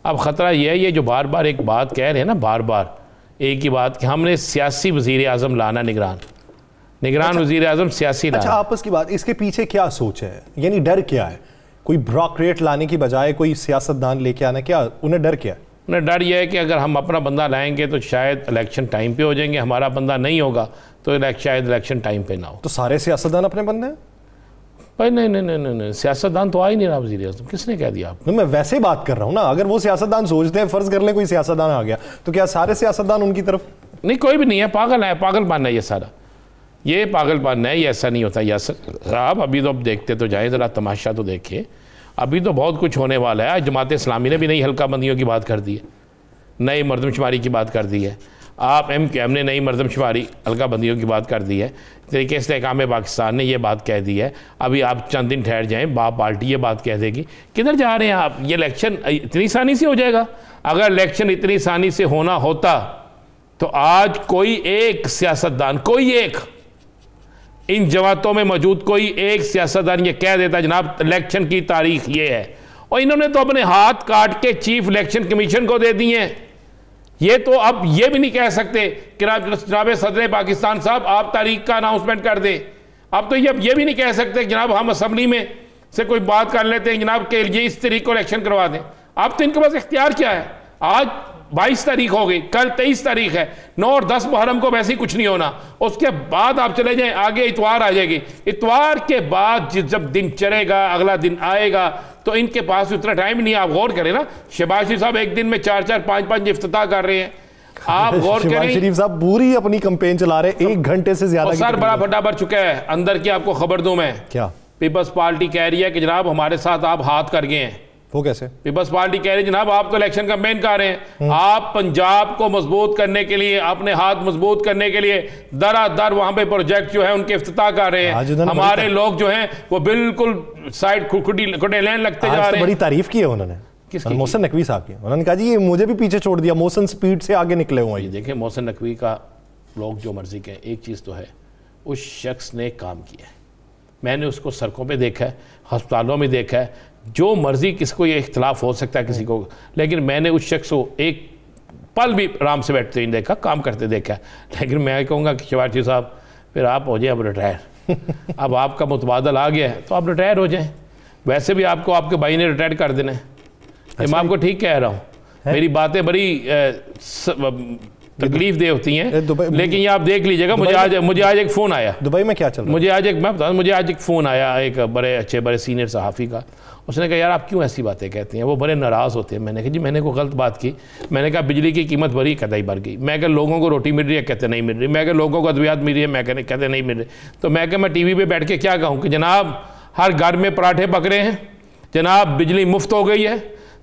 Speaker 2: अब ख़तरा ये है, ये जो बार बार एक बात कह रहे हैं ना, बार बार एक ही बात कि हमने सियासी वज़ीर आज़म लाना, निगरान वज़ीर आज़म सियासी लाना।
Speaker 1: अच्छा, आपस की बात, इसके पीछे क्या सोच है? यानी डर क्या है? कोई ब्यूरोक्रेट लाने की बजाय कोई सियासतदान लेके आना, क्या उन्हें डर क्या है?
Speaker 2: उन्हें डर यह है कि अगर हम अपना बंदा लाएंगे तो शायद इलेक्शन टाइम पे हो जाएंगे, हमारा बंदा नहीं होगा तो शायद इलेक्शन टाइम पे ना हो।
Speaker 1: तो सारे सियासतदान अपने बंदे हैं
Speaker 2: भाई? नहीं, सियासतदान तो आ ही नहीं रहा वज़ीर आज़म। किसने कह दिया आपको?
Speaker 1: मैं वैसे ही बात कर रहा हूँ ना। अगर वो सियासतदान सोचते हैं, फ़र्ज़ कर लें कोई सियासतदान आ गया, तो क्या सारे सियासतदान उनकी तरफ?
Speaker 2: नहीं, कोई भी नहीं है, पागल है, पागलपन है ये सारा, ये पागलपन है, ये ऐसा नहीं होता। यासर साहब, अभी तो अब देखते तो जाए, ज़रा तमाशा तो देखिए, अभी तो बहुत कुछ होने वाला है। आज जमात इस्लामी ने भी नई हल्का बंदियों की बात कर दी है, नई मरदमशुमारी की बात कर दी है। आप MKM ने नई मरदमशुमारी हल्का बंदियों की बात कर दी है। तरीके इस्तेहकाम पाकिस्तान ने ये बात कह दी है। अभी आप चंद दिन ठहर जाएं, बाप पार्टी ये बात कह देगी। किधर जा रहे हैं आप? ये इलेक्शन इतनी आसानी से हो जाएगा? अगर इलेक्शन इतनी आसानी से होना होता तो आज कोई एक सियासतदान, कोई एक इन जमातों में मौजूद कोई एक सियासतदान ये कह देता जनाब इलेक्शन की तारीख ये है, और इन्होंने तो अपने हाथ काट के चीफ इलेक्शन कमीशन को दे दिए हैं। ये तो अब ये भी नहीं कह सकते कि जनाब सदर पाकिस्तान साहब आप तारीख का अनाउंसमेंट कर दें। अब तो ये भी नहीं कह सकते जनाब हम असम्बली में से कोई बात कर लेते हैं जनाब के लिए इस तारीख को इलेक्शन करवा दें। अब तो इनके पास इख्तियार क्या है? आज 22 तारीख हो गई, कल 23 तारीख है, 9 और 10 मुहर्रम को वैसे ही कुछ नहीं होना। उसके बाद आप चले जाएं आगे, इतवार आ जाएगी। इतवार के बाद जब दिन चलेगा, अगला दिन आएगा, तो इनके पास उतना टाइम नहीं है। आप गौर करें ना, शहबाज शरीफ साहब एक दिन में 4-4, 5-5 इफ्तिताह कर रहे हैं। आप गौर करें,
Speaker 1: शहबाज शरीफ साहब पूरी अपनी कैंपेन चला रहे हैं, 1 घंटे से ज्यादा।
Speaker 2: सर बड़ा फटा भर चुका है अंदर की। आपको खबर दूं मैं,
Speaker 1: क्या
Speaker 2: पीपल्स पार्टी कह रही है कि जनाब हमारे साथ आप हाथ कर गए हैं,
Speaker 1: वो कैसे?
Speaker 2: पीपल्स पार्टी कह रही है जनाब आप तो इलेक्शन कैंपेन कर रहे हैं, आप पंजाब को मजबूत करने के लिए, अपने हाथ मजबूत करने के लिए दर वहां पे प्रोजेक्ट जो है उनके इफ्तिताह कर रहे हैं। हमारे लोग जो हैं वो बिल्कुल साइड खुटे लेन लगते जा रहे हैं।
Speaker 1: बड़ी तारीफ की है उन्होंने मोहसिन नकवी साहब की। उन्होंने कहा जी ये मुझे भी पीछे छोड़ दिया, मोहसिन स्पीड से आगे निकले हुए हैं।
Speaker 2: देखिए मोहसिन नकवी का लोग जो मर्जी कहें, एक चीज़ तो है उस शख्स ने काम किया है। मैंने उसको सड़कों पे देखा है, अस्पतालों में देखा है, जो मर्जी किसको ये इख्तलाफ हो सकता है किसी को, लेकिन मैंने उस शख्स को एक पल भी आराम से बैठते नहीं देखा, काम करते देखा है। लेकिन मैं कहूँगा कि शवाची साहब फिर आप हो जाए अब रिटायर अब आपका मुतबादल आ गया है तो आप रिटायर हो जाएं। वैसे भी आपको आपके भाई ने रिटायर कर देना है। मैं आपको ठीक कह रहा हूँ, मेरी बातें बड़ी तकलीफ दे होती हैं, लेकिन ये आप देख लीजिएगा। मुझे आज एक फ़ोन आया।
Speaker 1: दुबई में क्या चल रहा है?
Speaker 2: मुझे आज एक फ़ोन आया एक बड़े सीनियर सहाफ़ी का। उसने कहा यार आप क्यों ऐसी बातें कहते हैं, वो बड़े नाराज़ होते हैं। मैंने कहा जी मैंने कोई गलत बात की? मैंने कहा बिजली की कीमत बढ़ी, कहता ही बढ़ गई। मैं कहा लोगों को रोटी मिल रही है, कहते नहीं मिल रही। मैं कहा लोगों को अद्वियात मिल रही है, मैं कहते नहीं मिल रही। तो मैं कहा मैं टीवी पे बैठ के क्या कहूँ कि जनाब हर घर में पराठे पक रहे हैं, जनाब बिजली मुफ्त हो गई है,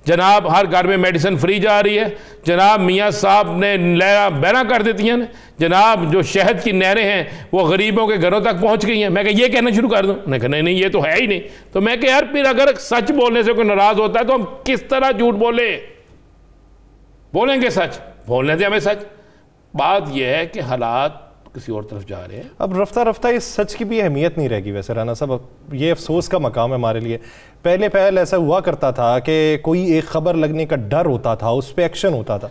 Speaker 2: जनाब हर घर में मेडिसिन फ्री जा रही है, जनाब मियाँ साहब ने लहरा बहरा कर देती हैं, जनाब जो शहद की नहरें हैं वो गरीबों के घरों तक पहुंच गई हैं। मैं कहा ये कहना शुरू कर दूं? मैं कहा नहीं ये तो है ही नहीं। तो मैं कहा यार फिर अगर सच बोलने से कोई नाराज होता है तो हम किस तरह झूठ बोलेंगे सच? बोलने थे हमें सच। बात यह है कि हालात किसी और तरफ जा रहे हैं।
Speaker 1: अब रफ्ता रफ्ता इस सच की भी अहमियत नहीं रहेगी वैसे राना साहब। अब ये अफसोस का मकाम है हमारे लिए। पहले ऐसा हुआ करता था कि कोई एक खबर लगने का डर होता था, उस पर एक्शन होता था।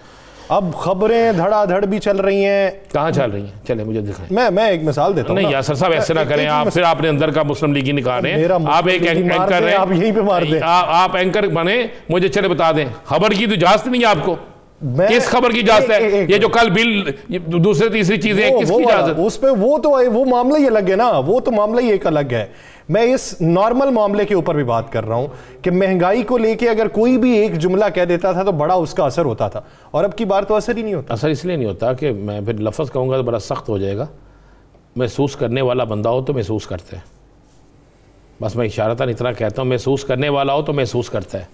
Speaker 1: अब खबरें धड़ाधड़ भी चल रही हैं।
Speaker 2: कहाँ चल रही हैं? चले मुझे दिखाएं।
Speaker 1: मैं एक मिसाल देता हूँ।
Speaker 2: नहीं यासर साहब ऐसे ना करें आप, फिर आपने अंदर का मुस्लिम लीगी निकाल रहे हैं। आप एक एंकर हैं,
Speaker 1: आप यहीं पे मार दें।
Speaker 2: आप एंकर बने, मुझे चले बता दें खबर की तो इजाजत नहीं है आपको। किस खबर की इजाजत है? ये जो कल बिल दूसरी तीसरी चीजें किसकी इजाजत?
Speaker 1: उस पे वो मामला ही अलग है ना, वो तो मामला ही एक अलग है। मैं इस नॉर्मल मामले के ऊपर भी बात कर रहा हूं कि महंगाई को लेके अगर कोई भी एक जुमला कह देता था तो बड़ा उसका असर होता था, और अब की बार तो असर ही नहीं होता।
Speaker 2: असर इसलिए नहीं होता कि मैं फिर लफ्ज़ कहूँगा तो बड़ा सख्त हो जाएगा। महसूस करने वाला बंदा हो तो महसूस करता है। बस मैं इशारतन इतना कहता हूँ, महसूस करने वाला हो तो महसूस करता है।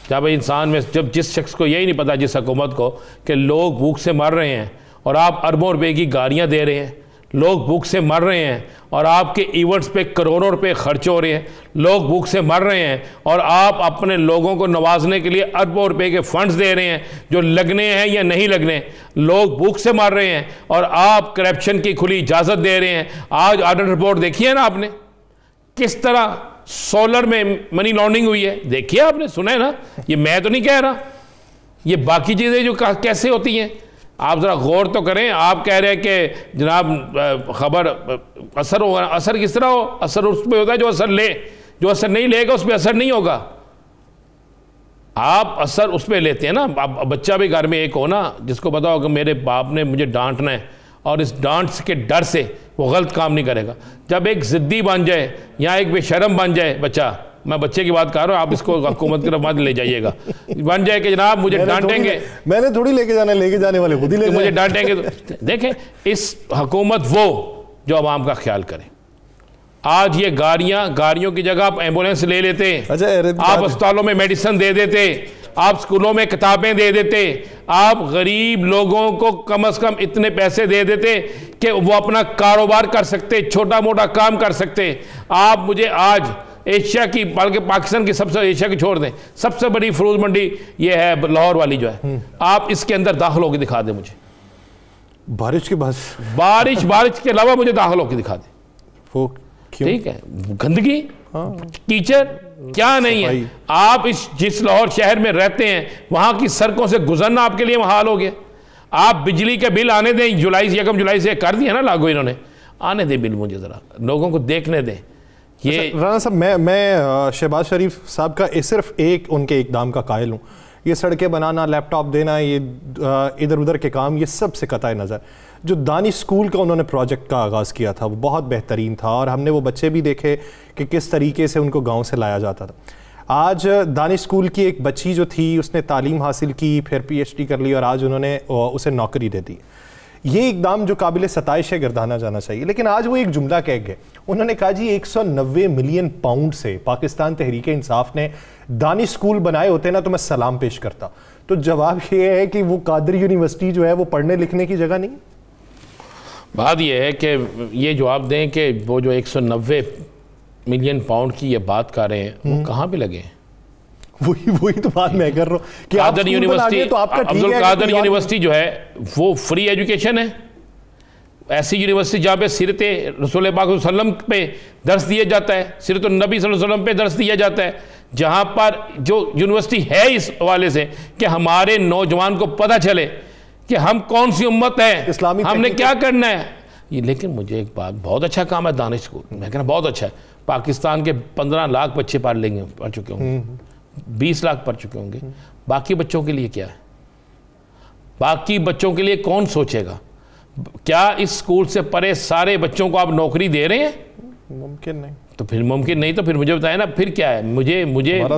Speaker 2: जब इंसान में, जब जिस शख्स को यही नहीं पता, जिस हुकूमत को, कि लोग भूख से मर रहे हैं और आप अरबों रुपए की गाड़ियाँ दे रहे हैं, लोग भूख से मर रहे हैं और आपके इवेंट्स पे करोड़ों रुपए खर्च हो रहे हैं, लोग भूख से मर रहे हैं और आप अपने लोगों को नवाजने के लिए अरबों रुपए के फंड्स दे रहे हैं जो लगने हैं या नहीं लगने, लोग भूख से मर रहे हैं और आप करप्शन की खुली इजाज़त दे रहे हैं। आज ऑडिट रिपोर्ट देखी है ना आपने, किस तरह सोलर में मनी लॉन्ड्रिंग हुई है, देखिए आपने, सुना है ना। ये मैं तो नहीं कह रहा, ये बाकी चीज़ें जो कैसे होती हैं आप ज़रा गौर तो करें। आप कह रहे हैं कि जनाब खबर असर होगा, असर किस तरह हो? असर उस पर होता है जो असर ले, जो असर नहीं लेगा उस पर असर नहीं होगा। आप असर उस पर लेते हैं ना। आप बच्चा भी घर में एक हो ना जिसको पता हो कि मेरे बाप ने मुझे डांटना है और इस डांट के डर से वो गलत काम नहीं करेगा। जब एक ज़िद्दी बन जाए या एक बेशरम बन जाए बच्चा, मैं बच्चे की बात कर रहा हूँ, आप इसको हुकूमत की तरफ मत ले जाइएगा, बन जाए कि जनाब मुझे डांटेंगे,
Speaker 1: मैंने थोड़ी लेके जाने वाले खुद ही ले
Speaker 2: मुझे डांटेंगे। तो देखें इस हुकूमत वो जो आवाम का ख्याल करे। आज ये गाड़ियों की जगह आप एम्बुलेंस ले लेते, आप अस्पतालों में मेडिसिन दे देते, आप स्कूलों में किताबें दे देते, आप गरीब लोगों को कम से कम इतने पैसे दे देते कि वो अपना कारोबार कर सकते, छोटा मोटा काम कर सकते। आप मुझे आज एशिया की, बल्कि पाकिस्तान की सबसे, एशिया की छोड़ दें, सबसे बड़ी फ्रूट मंडी ये है लाहौर वाली जो है, आप इसके अंदर दाखिल होकर दिखा दें मुझे।
Speaker 1: बारिश
Speaker 2: के अलावा मुझे दाखिल होकर दिखा दें।
Speaker 1: वो
Speaker 2: ठीक है, गंदगी, कीचड़ क्या नहीं है। आप जिस लाहौर शहर में रहते हैं वहां की सड़कों से गुजरना आपके लिए हाल हो गया। आप बिजली के बिल आने दें, 1 जुलाई से कर दिया ना लागू इन्होंने, आने दें बिल, मुझे जरा लोगों को देखने दें। ये
Speaker 1: राना साहब, मैं शहबाज शरीफ साहब का सिर्फ उनके इकदाम का कायल हूँ। ये सड़कें बनाना, लैपटॉप देना, ये इधर उधर के काम, ये सब से कतई नज़र जो दानिश स्कूल का उन्होंने प्रोजेक्ट का आगाज़ किया था वो बहुत बेहतरीन था, और हमने वो बच्चे भी देखे कि किस तरीके से उनको गांव से लाया जाता था। आज दानिश स्कूल की एक बच्ची जो थी उसने तालीम हासिल की, फिर PhD कर ली और आज उन्होंने उसे नौकरी दे दी। ये इकदाम जो काबिल सताइश है गिरदाना जाना चाहिए। लेकिन आज वो एक जुमला कह गए, उन्होंने कहा जी 190 मिलियन पाउंड से पाकिस्तान तहरीक इंसाफ ने दानिश स्कूल बनाए होते ना तो मैं सलाम पेश करता। तो जवाब ये है कि वो कादर यूनिवर्सिटी जो है वो पढ़ने लिखने की जगह नहीं।
Speaker 2: बात यह है कि ये जवाब दें कि वो जो 190 मिलियन पाउंड की ये बात कर रहे हैं वो कहाँ पे लगे हैं?
Speaker 1: वही तो बात मैं कर रहा हूँ कि
Speaker 2: कादर यूनिवर्सिटी,
Speaker 1: तो आपका
Speaker 2: अब्दुल कादर यूनिवर्सिटी जो है वो फ्री एजुकेशन है। ऐसी यूनिवर्सिटी जहाँ पे सीरत रसूल पाक सल्लल्लाहु अलैहि वसल्लम पे दर्स दिया जाता है, सीरत नबी सल्लल्लाहु अलैहि वसल्लम पे दर्स दिया जाता है, जहाँ पर जो यूनिवर्सिटी है इस हवाले से कि हमारे नौजवान को पता चले कि हम कौन सी उम्मत है, हमने क्या करना है। ये लेकिन मुझे एक बात, बहुत अच्छा काम है दानिश स्कूल, मैं कहना बहुत अच्छा है। पाकिस्तान के 15 लाख बच्चे पढ़ चुके होंगे, 20 लाख पढ़ चुके होंगे। बाकी बच्चों के लिए क्या है? बाकी बच्चों के लिए कौन सोचेगा? क्या इस स्कूल से पढ़े सारे बच्चों को आप नौकरी दे रहे हैं?
Speaker 1: मुमकिन नहीं।
Speaker 2: तो फिर मुमकिन नहीं तो फिर मुझे बताए ना फिर क्या है। मुझे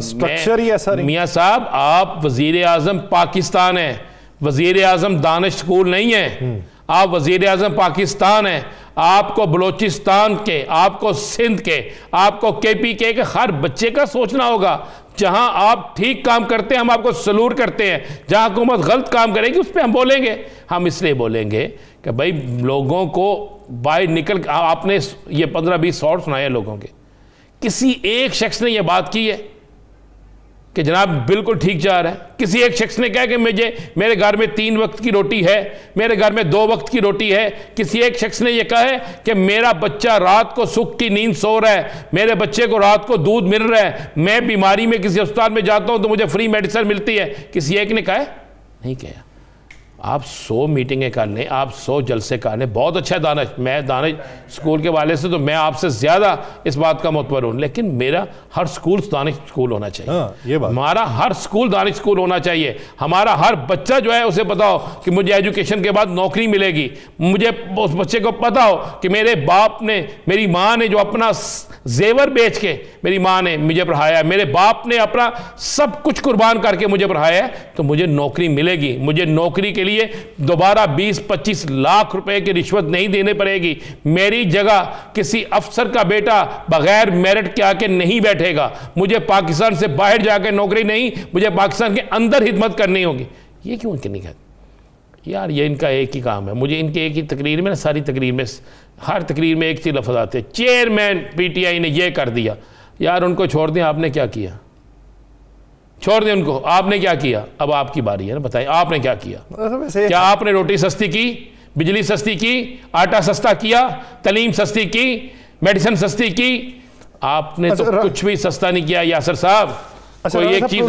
Speaker 1: स्ट्रक्चर ही ऐसा नहीं।
Speaker 2: मियाँ साहब, आप वजीर आजम पाकिस्तान है, वजीर आजम दानिश स्कूल नहीं है। आप वजीर आजम पाकिस्तान है। आपको बलोचिस्तान के, आपको सिंध के, आपको KPK के हर बच्चे का सोचना होगा। जहां आप ठीक काम करते हैं हम आपको सलूट करते हैं, जहां हुकूमत गलत काम करेगी उस पर हम बोलेंगे। हम इसलिए बोलेंगे कि भाई लोगों को बाहर निकल, आपने ये 15-20 शॉर्ट सुनाए लोगों के, किसी एक शख्स ने यह बात की है कि जनाब बिल्कुल ठीक जा रहा है? किसी एक शख्स ने कहा कि मेरे घर में 3 वक्त की रोटी है, मेरे घर में 2 वक्त की रोटी है? किसी एक शख्स ने यह कहा है कि मेरा बच्चा रात को सुख की नींद सो रहा है, मेरे बच्चे को रात को दूध मिल रहा है, मैं बीमारी में किसी अस्पताल में जाता हूं तो मुझे फ्री मेडिसिन मिलती है? किसी एक ने कहा है? नहीं कहा। आप 100 मीटिंगें कर लें, आप 100 जलसे कर लें, बहुत अच्छा है दानिश। मैं दानिश स्कूल के वाले से तो मैं आपसे ज़्यादा इस बात का मुतबर हूँ, लेकिन मेरा हर स्कूल दानिश स्कूल होना चाहिए।
Speaker 1: ये बात।
Speaker 2: हमारा हर स्कूल दानिश स्कूल होना चाहिए। हमारा हर बच्चा जो है उसे पता हो कि मुझे एजुकेशन के बाद नौकरी मिलेगी। मुझे उस बच्चे को पता हो कि मेरे बाप ने, मेरी माँ ने जो अपना जेवर बेच के मेरी माँ ने मुझे पढ़ाया, मेरे बाप ने अपना सब कुछ कुर्बान करके मुझे पढ़ाया है, तो मुझे नौकरी मिलेगी। मुझे नौकरी के लिए दोबारा 20-25 लाख रुपए की रिश्वत नहीं देनी पड़ेगी। मेरी जगह किसी अफसर का बेटा बगैर मेरिट के आके नहीं बैठेगा। मुझे पाकिस्तान से बाहर जाकर नौकरी नहीं, मुझे पाकिस्तान के अंदर हिदमत करनी होगी। ये क्यों इनके नहीं कहते यार? ये इनका एक ही काम है। मुझे इनके एक ही तकरीर में ना, सारी तकरीर में, हर तकरीर में एक चीज लफ्ज़ आते हैं, चेयरमैन PTI ने ये कर दिया। यार उनको छोड़ दें, आपने क्या किया? छोड़ दें उनको, आपने क्या किया? अब आपकी बारी है ना, बताएं आपने क्या किया? क्या आपने रोटी सस्ती की, बिजली सस्ती की, आटा सस्ता किया, तालीम सस्ती की, मेडिसिन सस्ती की? आपने तो कुछ भी सस्ता नहीं किया यासर साहब। कोई एक चीज,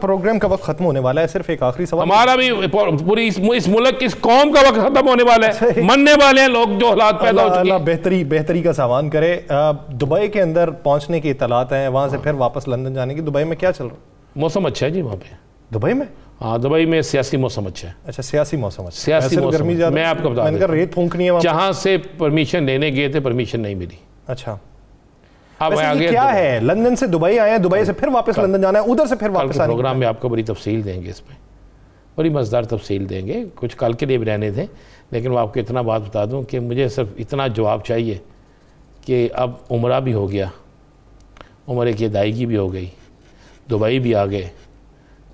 Speaker 1: प्रोग्राम का वक्त खत्म होने वाला है, सिर्फ एक आखिरी सवाल।
Speaker 2: हमारा भी पूरी इस मुल्क की, इस कौम का वक्त खत्म होने वाला है। मरने वाले हैं लोग, जो हालात पैदा हो चुके हैं।
Speaker 1: बेहतरी का सामान करे। दुबई के अंदर पहुंचने की इतलात हैं, वहां से फिर वापस लंदन जाने की। दुबई में क्या चल रहा है?
Speaker 2: मौसम अच्छा है जी वहाँ पे।
Speaker 1: दुबई में?
Speaker 2: हाँ, दुबई में सियासी मौसम अच्छा है।
Speaker 1: अच्छा, सियासी मौसम अच्छा।
Speaker 2: सियासी मौसम मैं आपको बता दूं,
Speaker 1: रेत फूंकनी है।
Speaker 2: जहाँ से परमिशन लेने गए थे, परमिशन नहीं मिली।
Speaker 1: अच्छा,
Speaker 2: अब आगे
Speaker 1: क्या है? लंदन से दुबई आए हैं, दुबई से फिर वापस लंदन जाना है, उधर से फिर वापस आने।
Speaker 2: प्रोग्राम में आपको बड़ी तफसील देंगे, इसमें बड़ी मज़ेदार तफसील देंगे। कुछ कल के लिए भी रहने थे, लेकिन मैं आपको इतना बात बता दूं कि मुझे सिर्फ इतना जवाब चाहिए कि अब उम्रा भी हो गया, उम्र की अदायगी भी हो गई, दुबई भी आ गए,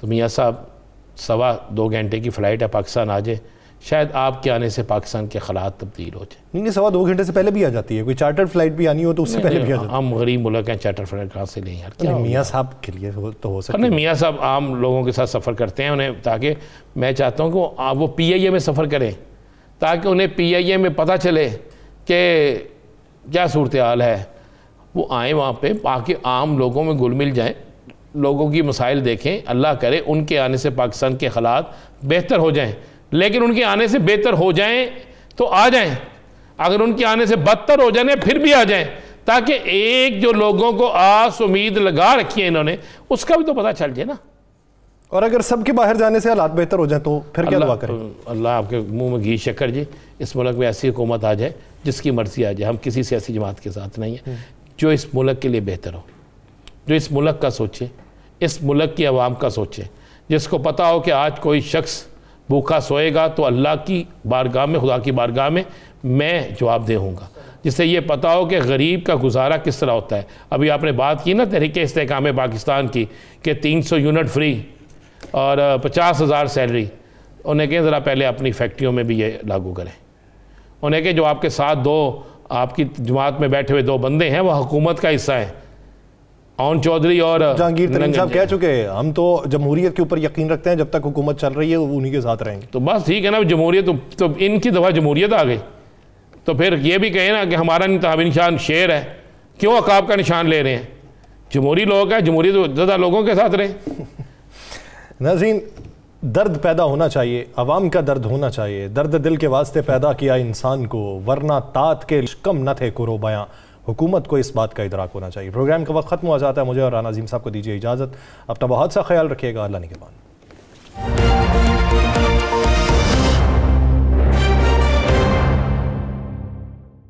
Speaker 2: तो मियाँ साहब 2.25 घंटे की फ़्लाइट है, पाकिस्तान आ जाए। शायद आपके आने से पाकिस्तान के हालात तब्दील हो जाए।
Speaker 1: नहीं, 2.25 घंटे से पहले भी आ जाती है। कोई चार्टर्ड फ्लाइट भी आनी हो तो उससे पहले भी आ जाती है।
Speaker 2: हम गरीब मुल्क हैं, चार्टर फ्लाइट कहाँ से लें यार? क्या
Speaker 1: मियाँ साहब के लिए तो हो सकता है।
Speaker 2: नहीं, मियाँ साहब आम लोगों के साथ सफ़र करते हैं, उन्हें, ताकि मैं चाहता हूँ कि वो PIA में सफ़र करें, ताकि उन्हें PIA में पता चले कि क्या सूरत हाल है। वो आए वहाँ पे, आके आम लोगों में घुल मिल जाएँ, लोगों की मसाइल देखें। अल्लाह करे उनके आने से पाकिस्तान के हालात बेहतर हो जाएं, लेकिन उनके आने से बेहतर हो जाएं तो आ जाएं। अगर उनके आने से बदतर हो जाए फिर भी आ जाएं, ताकि एक जो लोगों को आस उम्मीद लगा रखी है इन्होंने, उसका भी तो पता चल जाए ना।
Speaker 1: और अगर सबके बाहर जाने से हालात बेहतर हो जाए तो फिर क्या दुआ करें?
Speaker 2: अल्लाह आपके मुंह में घी शक्कर जी, इस मुल्क में ऐसी हुकूमत आ जाए जिसकी मर्जी आ जाए। हम किसी सियासी जमात के साथ नहीं है, जो इस मुल्क के लिए बेहतर हो, जो इस मुल्क का सोचे, इस मुल्क की आवाम का सोचे, जिसको पता हो कि आज कोई शख्स भूखा सोएगा तो अल्लाह की बारगाह में, खुदा की बारगाह में मैं जवाबदेह होऊंगा। जिससे ये पता हो कि गरीब का गुजारा किस तरह होता है। अभी आपने बात की ना तहरीक इस्तेहकाम पाकिस्तान की कि 300 यूनिट फ्री और 50,000 सैलरी। उन्हें कहें ज़रा पहले अपनी फैक्ट्रियों में भी ये लागू करें। उन्हें कहें जो आपके साथ दो आपकी जमात में बैठे हुए दो बंदे हैं वो हुकूमत का हिस्सा है, औन चौधरी और
Speaker 1: जहांगीर तरीन साहब कह चुके हैं हम तो जमहूरियत के ऊपर यकीन रखते हैं, जब तक हुकूमत चल रही है वो उन्हीं के साथ रहेंगे।
Speaker 2: तो बस ठीक है ना, जमहूरियत तो इनकी दफ़ा जमहूरियत आ गई, तो फिर ये भी कहें ना कि हमारा इंतखाबी निशान शेर है, क्यों अकाब का निशान ले रहे हैं? जमहूरी लोग हैं, जमहूरियत तो ज़्यादा लोगों के साथ रहे।
Speaker 1: नाज़रीन, दर्द पैदा होना चाहिए, अवाम का दर्द होना चाहिए। दर्द दिल के वास्ते पैदा किया इंसान को, वरना तात के कम न थे कुरो बयां। हुकूमत को इस बात का इदराक होना चाहिए। प्रोग्राम का वक्त खत्म हो जाता है। मुझे और राना अजीम साहब को दीजिए इजाज़त। अपना बहुत सा ख्याल रखिएगा। अल्लाह निगहबान।